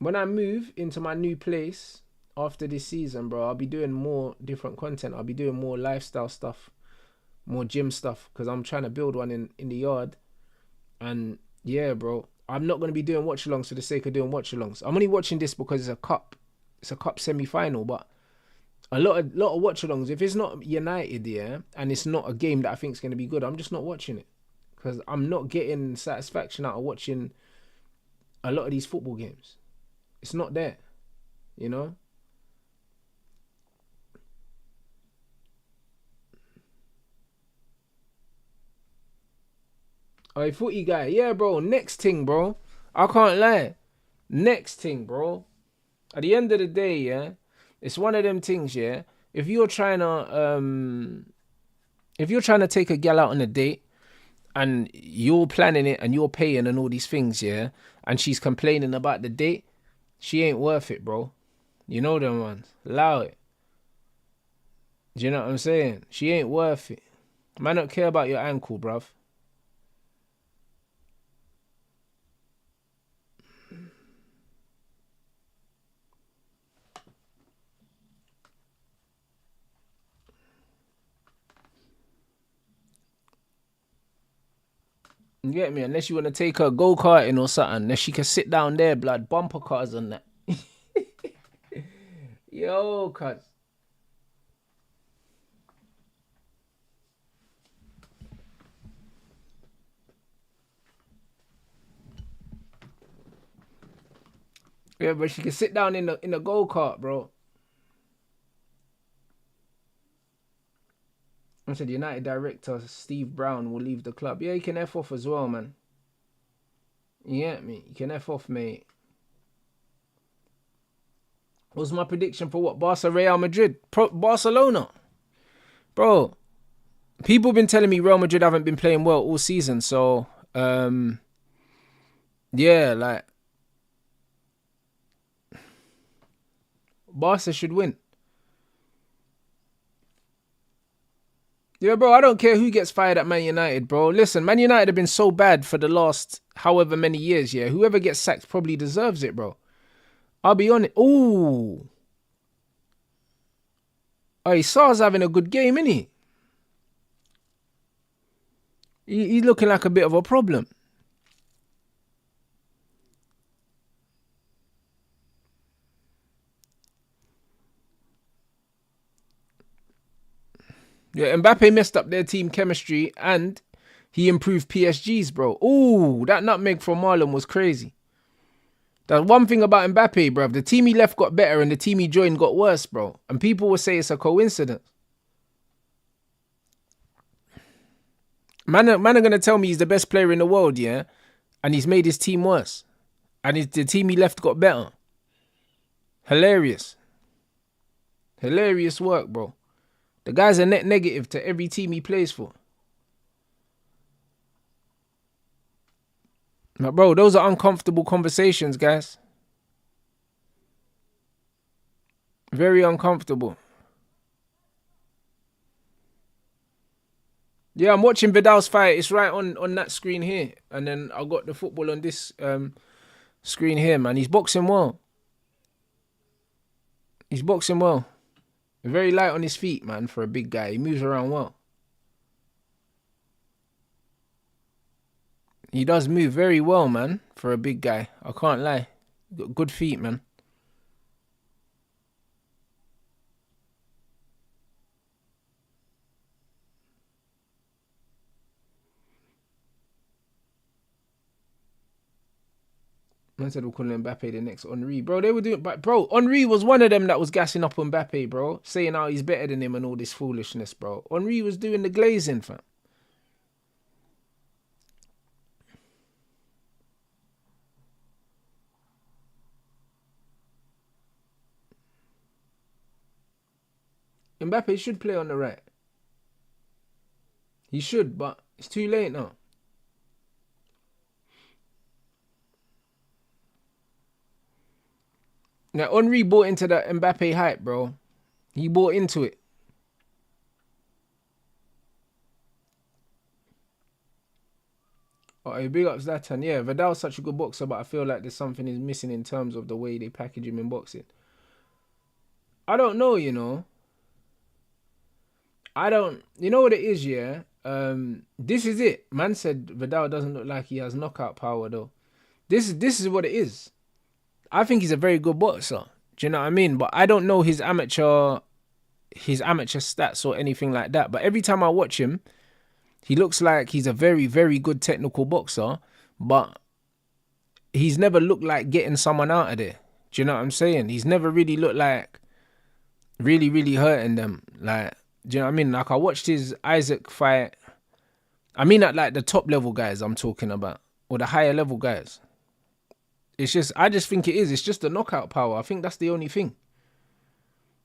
I move into my new place, after this season, bro, I'll be doing more different content. I'll be doing more lifestyle stuff, more gym stuff, because I'm trying to build one in the yard. And yeah, bro, I'm not going to be doing watch-alongs for the sake of doing watch-alongs. I'm only watching this because it's a cup. It's a cup semi-final, but a lot of watch-alongs, if it's not United, yeah, and it's not a game that I think is going to be good, I'm just not watching it. Because I'm not getting satisfaction out of watching a lot of these football games. It's not there, you know? Oh, footy guy. Yeah, bro. Next thing, bro. I can't lie. Next thing, bro. At the end of the day, yeah, it's one of them things, yeah. If you're trying to take a gal out on a date and you're planning it and you're paying and all these things, yeah, and she's complaining about the date, she ain't worth it, bro. You know them ones. Allow it. Do you know what I'm saying? She ain't worth it. Man don't care about your ankle, bruv. You get me? Unless you want to take her go-karting or something, unless she can sit down there, blood, bumper cars and that. Yo, cuz. Yeah, but she can sit down in the go-kart, bro. I said United director Steve Brown will leave the club. Yeah, he can F off as well, man. You get me? You can F off, mate. What's my prediction for what? Barca, Real Madrid? Barcelona. Bro, people have been telling me Real Madrid haven't been playing well all season. So, yeah, like, Barca should win. Yeah, bro, I don't care who gets fired at Man United, bro. Listen, Man United have been so bad for the last however many years, yeah. Whoever gets sacked probably deserves it, bro. I'll be honest. Ooh. Hey, Sar's having a good game, innit he? He's looking like a bit of a problem. Yeah, Mbappe messed up their team chemistry and he improved PSG's, bro. Ooh, that nutmeg from Marlon was crazy. That's one thing about Mbappe, bro. The team he left got better and the team he joined got worse, bro. And people will say it's a coincidence. Man are going to tell me he's the best player in the world, yeah? And he's made his team worse. And the team he left got better. Hilarious. Hilarious work, bro. The guy's a net negative to every team he plays for. Now, bro, those are uncomfortable conversations, guys. Very uncomfortable. Yeah, I'm watching Vidal's fight. It's right on that screen here. And then I got the football on this screen here, man. He's boxing well. He's boxing well. Very light on his feet, man, for a big guy. He moves around well. He does move very well, man, for a big guy. I can't lie. Got good feet, man. Man said we're calling Mbappe the next Henry. Bro, they were doing... But, bro, Henry was one of them that was gassing up on Mbappe, bro. Saying how he's better than him and all this foolishness, bro. Henry was doing the glazing, fam. Mbappe should play on the right. He should, but it's too late now. Now, Henry bought into that Mbappe hype, bro. He bought into it. Oh, big up Zlatan. Yeah, Vidal's such a good boxer, but I feel like there's something is missing in terms of the way they package him in boxing. I don't know, you know. I don't. You know what it is, yeah. This is it. Man said Vidal doesn't look like he has knockout power though. This is what it is. I think he's a very good boxer. Do you know what I mean? But I don't know his amateur stats or anything like that. But every time I watch him, he looks like he's a very, very good technical boxer. But he's never looked like getting someone out of there. Do you know what I'm saying? He's never really looked like really, really hurting them. Like, do you know what I mean? Like, I watched his Isaac fight. I mean, at like the top level guys I'm talking about, or the higher level guys. I just think it is. It's just the knockout power. I think that's the only thing.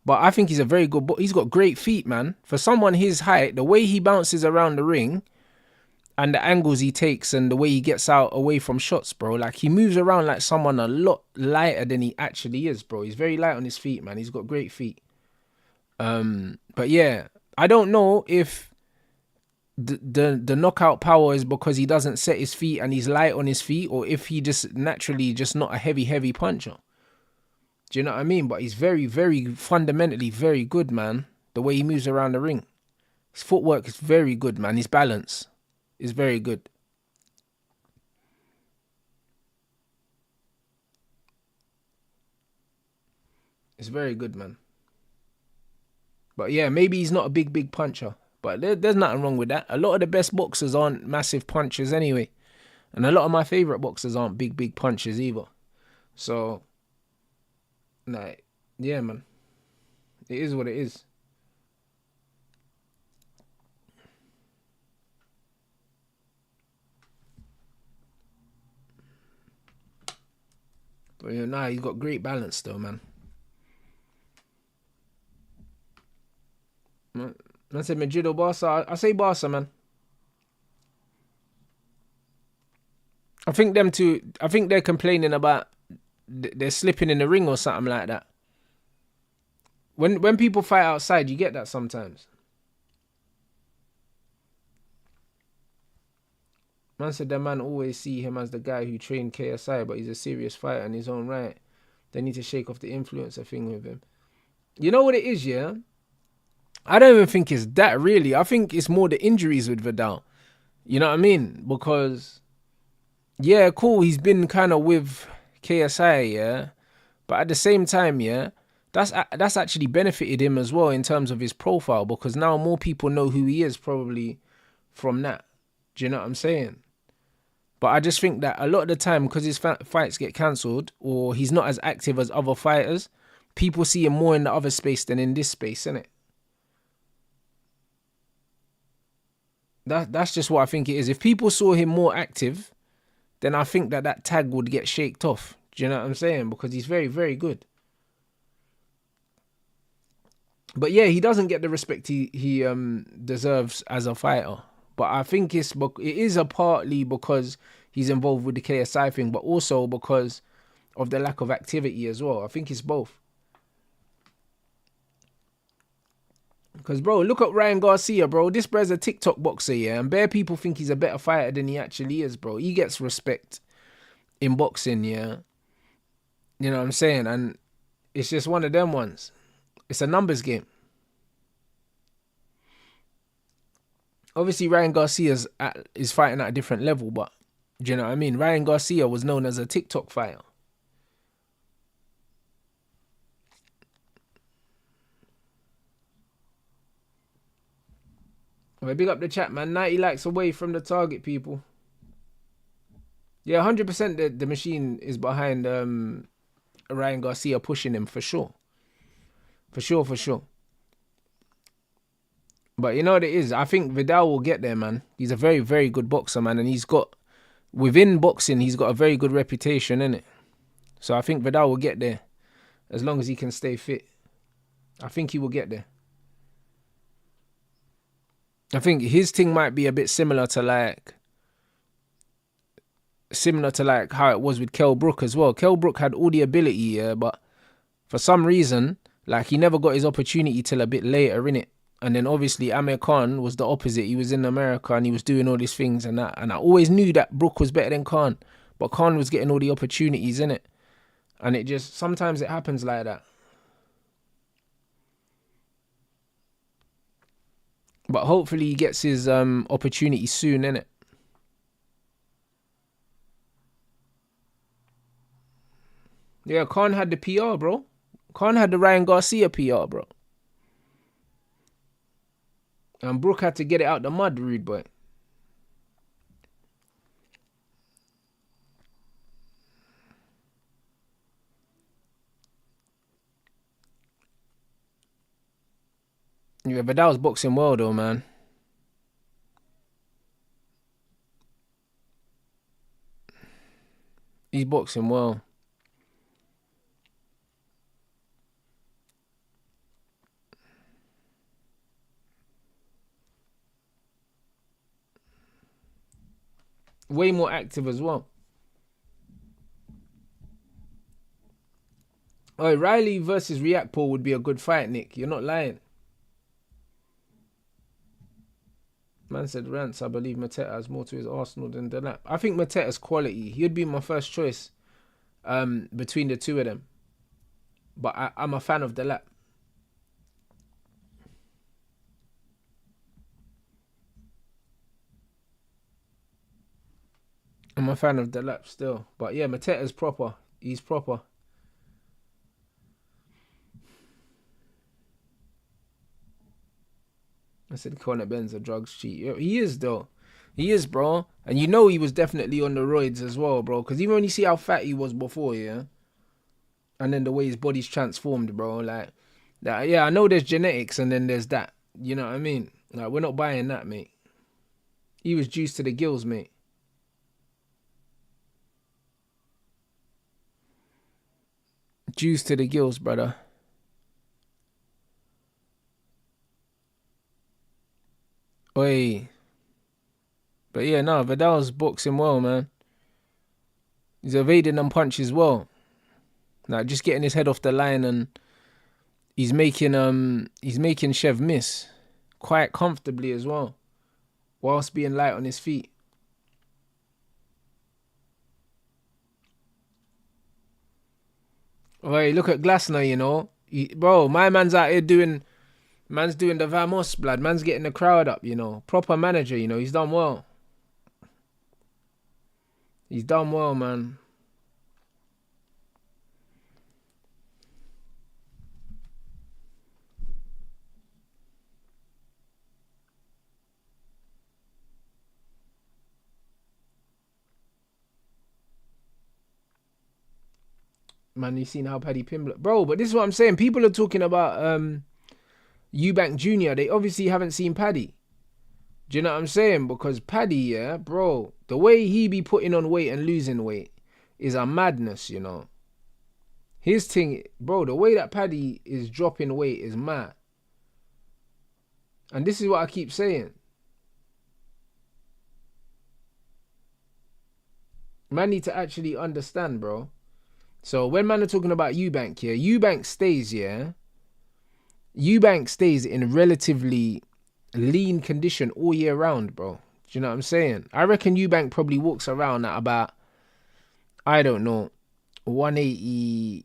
But I think he's a very good. He's got great feet, man. For someone his height, the way he bounces around the ring, and the angles he takes, and the way he gets out away from shots, bro. Like, he moves around like someone a lot lighter than he actually is, bro. He's very light on his feet, man. He's got great feet. But yeah, I don't know if the knockout power is because he doesn't set his feet and he's light on his feet, or if he just naturally just not a heavy puncher. Do you know what I mean? But he's very, very fundamentally very good, man. The way he moves around the ring. His footwork is very good, man. His balance is very good. It's very good, man. But yeah, maybe he's not a big puncher. But there's nothing wrong with that. A lot of the best boxers aren't massive punchers anyway. And a lot of my favourite boxers aren't big punchers either. So, like, yeah, man. It is what it is. But yeah, nah, he's got great balance though, man. I said Madrid or Barca. I say Barca, man. I think them two. I think they're complaining about they're slipping in the ring or something like that. When people fight outside, you get that sometimes. Man said that man always see him as the guy who trained KSI, but he's a serious fighter in his own right. They need to shake off the influencer thing with him. You know what it is, yeah? I don't even think it's that really. I think it's more the injuries with Vidal. You know what I mean? Because, yeah, cool, he's been kind of with KSI, yeah? But at the same time, yeah, that's actually benefited him as well in terms of his profile, because now more people know who he is probably from that. Do you know what I'm saying? But I just think that a lot of the time, because his fights get cancelled or he's not as active as other fighters, people see him more in the other space than in this space, innit? That's just what I think it is. If people saw him more active, then I think that tag would get shaked off. Do you know what I'm saying? Because he's very, very good. But yeah, he doesn't get the respect he deserves as a fighter. But I think it is a partly because he's involved with the KSI thing, but also because of the lack of activity as well. I think it's both. Because, bro, look at Ryan Garcia, bro. This bro's a TikTok boxer, yeah? And bare people think he's a better fighter than he actually is, bro. He gets respect in boxing, yeah? You know what I'm saying? And it's just one of them ones. It's a numbers game. Obviously, Ryan Garcia is fighting at a different level, but do you know what I mean? Ryan Garcia was known as a TikTok fighter. Well, big up the chat, man. 90 likes away from the target, people. Yeah, 100% the machine is behind Ryan Garcia pushing him, for sure. For sure. But you know what it is? I think Vidal will get there, man. He's a very, very good boxer, man. And within boxing, he's got a very good reputation, innit? So I think Vidal will get there. As long as he can stay fit. I think he will get there. I think his thing might be a bit similar to how it was with Kell Brook as well. Kell Brook had all the ability, yeah, but for some reason, like, he never got his opportunity till a bit later, innit? And then obviously Amir Khan was the opposite. He was in America and he was doing all these things and that. And I always knew that Brook was better than Khan, but Khan was getting all the opportunities, innit? And sometimes it happens like that. But hopefully he gets his opportunity soon, innit? Yeah, Khan had the PR, bro. Khan had the Ryan Garcia PR, bro. And Brooke had to get it out the mud, rude boy. Yeah, but that was boxing well, though, man. He's boxing well. Way more active as well. Oh, Riley versus Riakpo would be a good fight, Nick. You're not lying. Man said Rants, I believe Mateta has more to his Arsenal than that. I think Mateta's quality. He'd be my first choice between the two of them. But I'm a fan of Delap. I'm a fan of Delap still. But yeah, Mateta's proper. He's proper. I said Conor Benn's a drugs cheat. He is, though. He is, bro. And you know he was definitely on the roids as well, bro. Because even when you see how fat he was before, yeah? And then the way his body's transformed, bro. Like, yeah, I know there's genetics and then there's that. You know what I mean? Like, we're not buying that, mate. He was juiced to the gills, mate. Juiced to the gills, brother. Oi. But yeah, no, Vidal's boxing well, man. He's evading them punches well. Like, just getting his head off the line, and he's making Chev miss quite comfortably as well, whilst being light on his feet. Oi, look at Glasner, you know. Bro, my man's out here doing the Vamos, blood. Man's getting the crowd up, you know. Proper manager, you know. He's done well. He's done well, man. Man, you seen how Paddy Pimblett... Bro, but this is what I'm saying. People are talking about Eubank Jr. They obviously haven't seen Paddy. Do you know what I'm saying? Because Paddy, yeah, bro, the way he be putting on weight and losing weight is a madness, you know. His thing, bro, the way that Paddy is dropping weight is mad. And this is what I keep saying. Man need to actually understand, bro. So when man are talking about Eubank here, Eubank stays, yeah. Eubank stays in relatively lean condition all year round, bro. Do you know what I'm saying? I reckon Eubank probably walks around at about, I don't know, 180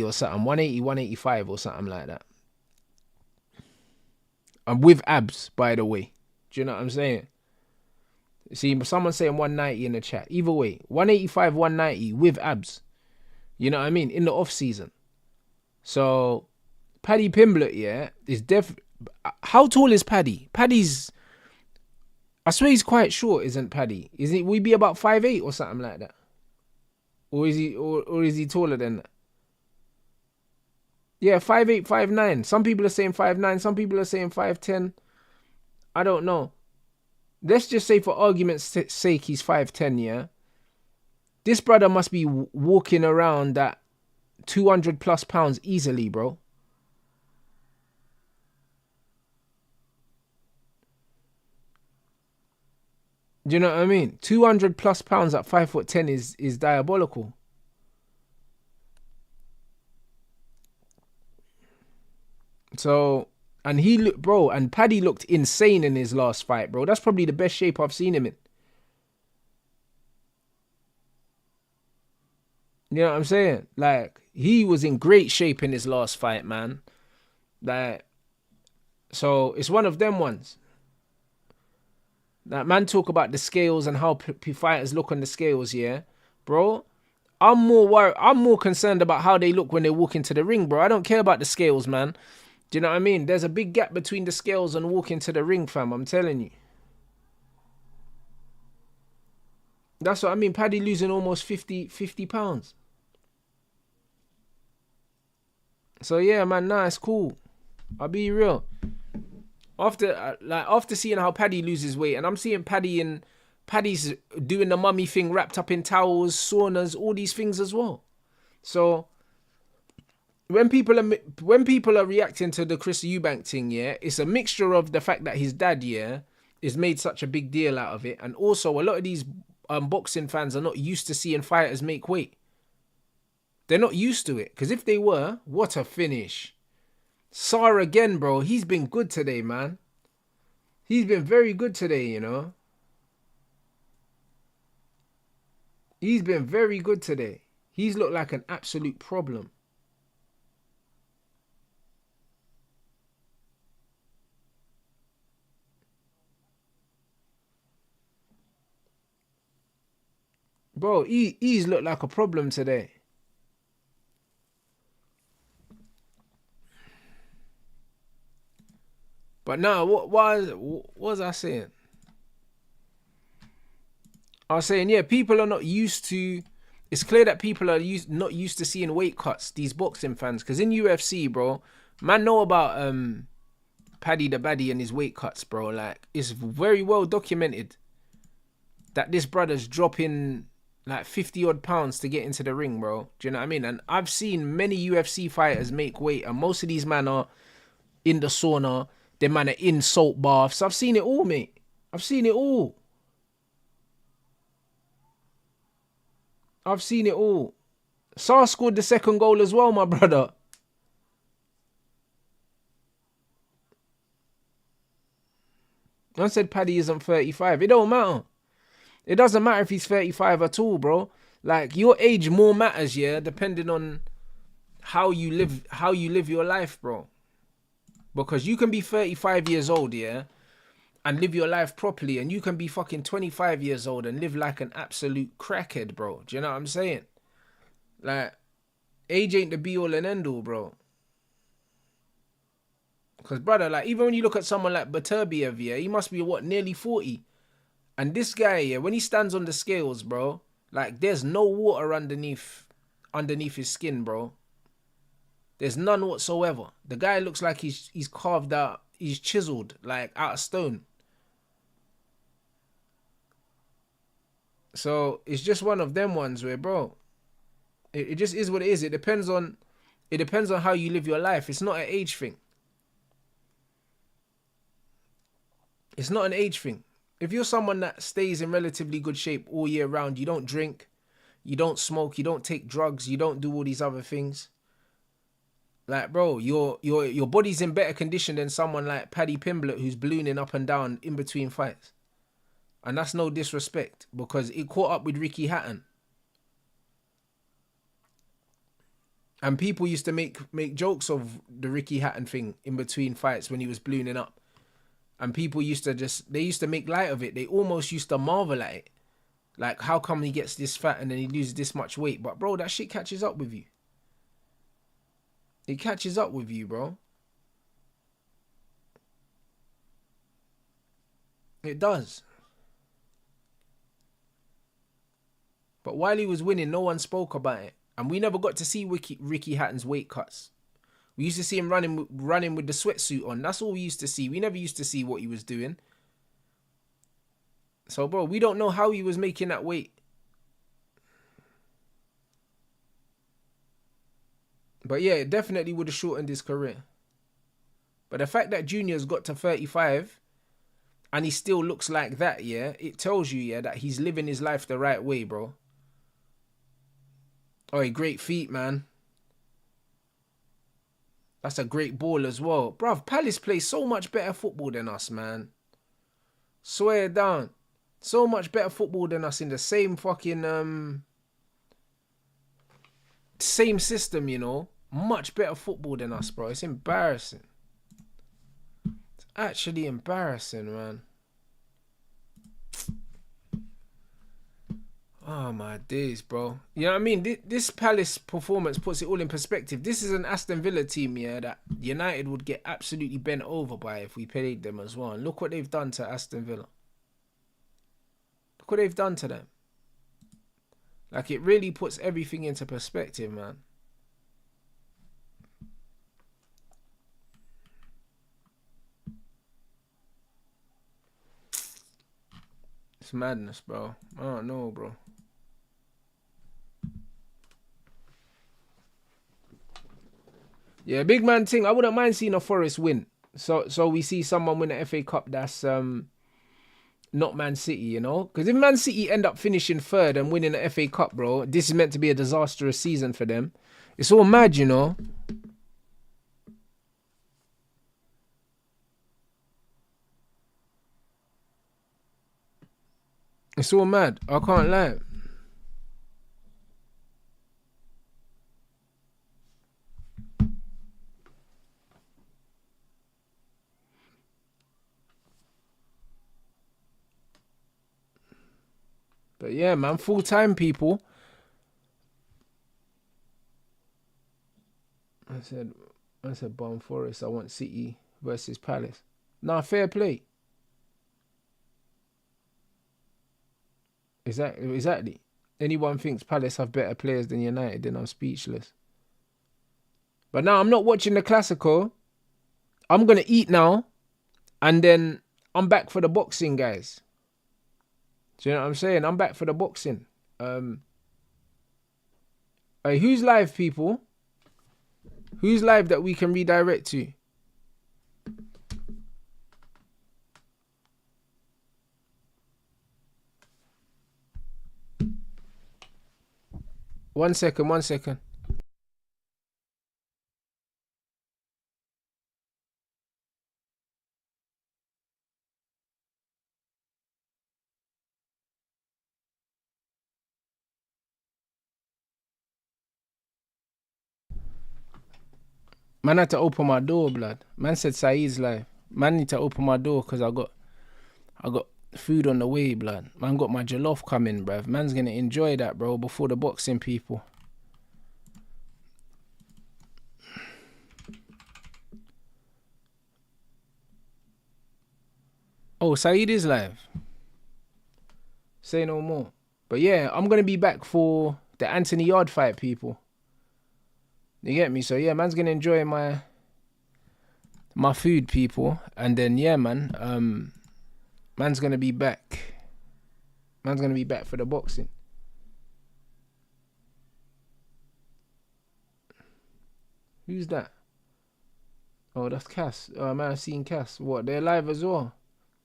or something, 180, 185 or something like that. And with abs, by the way. Do you know what I'm saying? See, someone saying 190 in the chat. Either way, 185, 190 with abs. You know what I mean? In the off season. So, Paddy Pimblett, yeah, is how tall is Paddy? Paddy's, I swear he's quite short, isn't Paddy? Will he be about 5'8" or something like that? Or is he taller than that? Yeah, 5'8", 5'9". Some people are saying 5'9", some people are saying 5'10". I don't know. Let's just say for argument's sake he's 5'10", yeah? This brother must be walking around at 200 plus pounds easily, bro. Do you know what I mean? 200 plus pounds at 5'10" is diabolical. So, and he looked, bro, and Paddy looked insane in his last fight, bro. That's probably the best shape I've seen him in. You know what I'm saying? Like, he was in great shape in his last fight, man. Like, So it's one of them ones. That man talk about the scales and how fighters look on the scales, yeah, bro. I'm more worried. I'm more concerned about how they look when they walk into the ring, bro. I don't care about the scales, man. Do you know what I mean? There's a big gap between the scales and walking to the ring, fam. I'm telling you. That's what I mean. Paddy losing almost 50 pounds. So yeah, man, nah, it's cool. I'll be real. After seeing how Paddy loses weight, and I'm seeing Paddy's doing the mummy thing, wrapped up in towels, saunas, all these things as well. So when people are reacting to the Chris Eubank thing, yeah, it's a mixture of the fact that his dad, yeah, is made such a big deal out of it, and also a lot of these boxing fans are not used to seeing fighters make weight. They're not used to it, because if they were, what a finish. Sar again, bro. He's been good today, man. He's been very good today, you know. He's been very good today. He's looked like an absolute problem. Bro, he's looked like a problem today. But now, what was I saying? I was saying, yeah, people are not used to... It's clear that people are not used to seeing weight cuts, these boxing fans. Because in UFC, bro, man know about Paddy the Baddy and his weight cuts, bro. Like, it's very well documented that this brother's dropping like 50 odd pounds to get into the ring, bro. Do you know what I mean? And I've seen many UFC fighters make weight, and most of these men are in the sauna. Them man are in salt baths. I've seen it all, mate. I've seen it all. I've seen it all. Sar scored the second goal as well, my brother. I said Paddy isn't 35. It don't matter. It doesn't matter if he's 35 at all, bro. Like, your age more matters, yeah, depending on how you live your life, bro. Because you can be 35 years old, yeah, and live your life properly, and you can be fucking 25 years old and live like an absolute crackhead, bro. Do you know what I'm saying? Like, age ain't the be all and end all, bro. Because, brother, like, even when you look at someone like Beterbiev, yeah, he must be, what, nearly 40. And this guy, yeah, when he stands on the scales, bro, like, there's no water underneath his skin, bro. There's none whatsoever. The guy looks like he's carved out, he's chiseled, like, out of stone. So it's just one of them ones where, bro, it just is what it is. It depends on how you live your life. It's not an age thing. It's not an age thing. If you're someone that stays in relatively good shape all year round, you don't drink, you don't smoke, you don't take drugs, you don't do all these other things. Like, bro, your body's in better condition than someone like Paddy Pimblett, who's ballooning up and down in between fights. And that's no disrespect, because it caught up with Ricky Hatton. And people used to make jokes of the Ricky Hatton thing in between fights when he was ballooning up. And people used to make light of it. They almost used to marvel at it. Like, how come he gets this fat and then he loses this much weight? But, bro, that shit catches up with you. It catches up with you, bro. It does. But while he was winning, no one spoke about it. And we never got to see Ricky Hatton's weight cuts. We used to see him running with the sweatsuit on. That's all we used to see. We never used to see what he was doing. So, bro, we don't know how he was making that weight. But yeah, it definitely would have shortened his career. But the fact that Junior's got to 35 and he still looks like that, yeah, it tells you, yeah, that he's living his life the right way, bro. Oh, great feet, man. That's a great ball as well. Bruv, Palace play so much better football than us, man. Swear down. So much better football than us in the same fucking, same system, you know. Much better football than us, bro. It's embarrassing. actually embarrassing, man. Oh my days, bro. You know what I mean? This Palace performance puts it all in perspective. This is an Aston Villa team, yeah, that United would get absolutely bent over by if we played them as well. And look what they've done to Aston Villa. Look what they've done to them. Like, it really puts everything into perspective, man. It's madness, bro. I don't know, bro. Yeah, big man thing. I wouldn't mind seeing a Forest win. So we see someone win the FA Cup that's not Man City, you know? Because if Man City end up finishing third and winning the FA Cup, bro, this is meant to be a disastrous season for them. It's all mad, you know? It's all mad. I can't lie. But yeah, man, full time, people. I said, Barn Forest. I want City versus Palace. Nah, fair play. Exactly. Anyone thinks Palace have better players than United, then I'm speechless. But now I'm not watching the Classico. I'm gonna eat now, and then I'm back for the boxing, guys. Do you know what I'm saying? I'm back for the boxing. Hey, who's live, people? Who's live that we can redirect to? One second. Man had to open my door, blood. Man said Saeed's live. Man need to open my door because I got food on the way, blood. Man got my jollof coming, bruv. Man's gonna enjoy that, bro, before the boxing, people. Oh, Saeed is live. Say no more. But yeah, I'm gonna be back for the Anthony Yard fight, people. You get me? So yeah, man's gonna enjoy my food, people. And then yeah, man, man's gonna be back. Man's gonna be back for the boxing. Who's that? Oh, that's Cass. Oh man, I've seen Cass. What? They're live as well.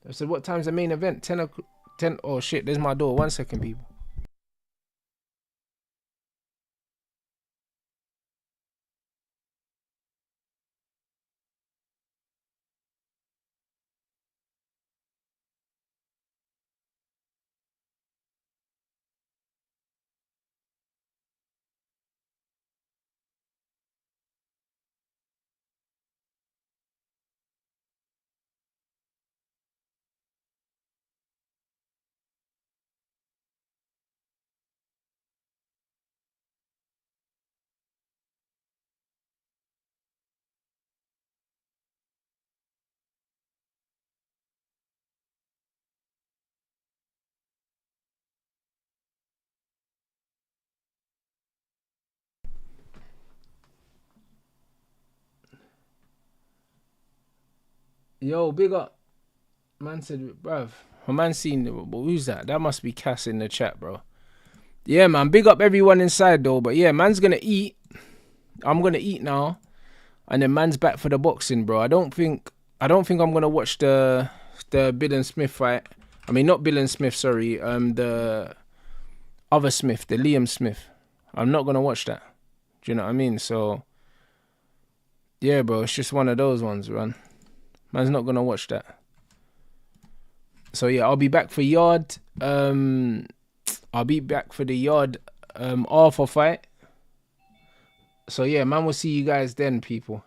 I said, what time's the main event? 10 o'clock. 10. Oh shit, there's my door. 1 second, people. Yo, big up. Man said, bruv. My man seen, who's that? That must be Cass in the chat, bro. Yeah, man, big up everyone inside, though. But yeah, man's gonna eat. I'm gonna eat now. And then man's back for the boxing, bro. I don't think I'm gonna watch the Bill and Smith fight. I mean, not Bill and Smith, sorry. The other Smith, the Liam Smith. I'm not gonna watch that. Do you know what I mean? So, yeah, bro, it's just one of those ones, man. Man's not gonna watch that. So yeah, I'll be back for Yard. I'll be back for the Yard Arthur fight. So yeah, man, we'll see you guys then, people.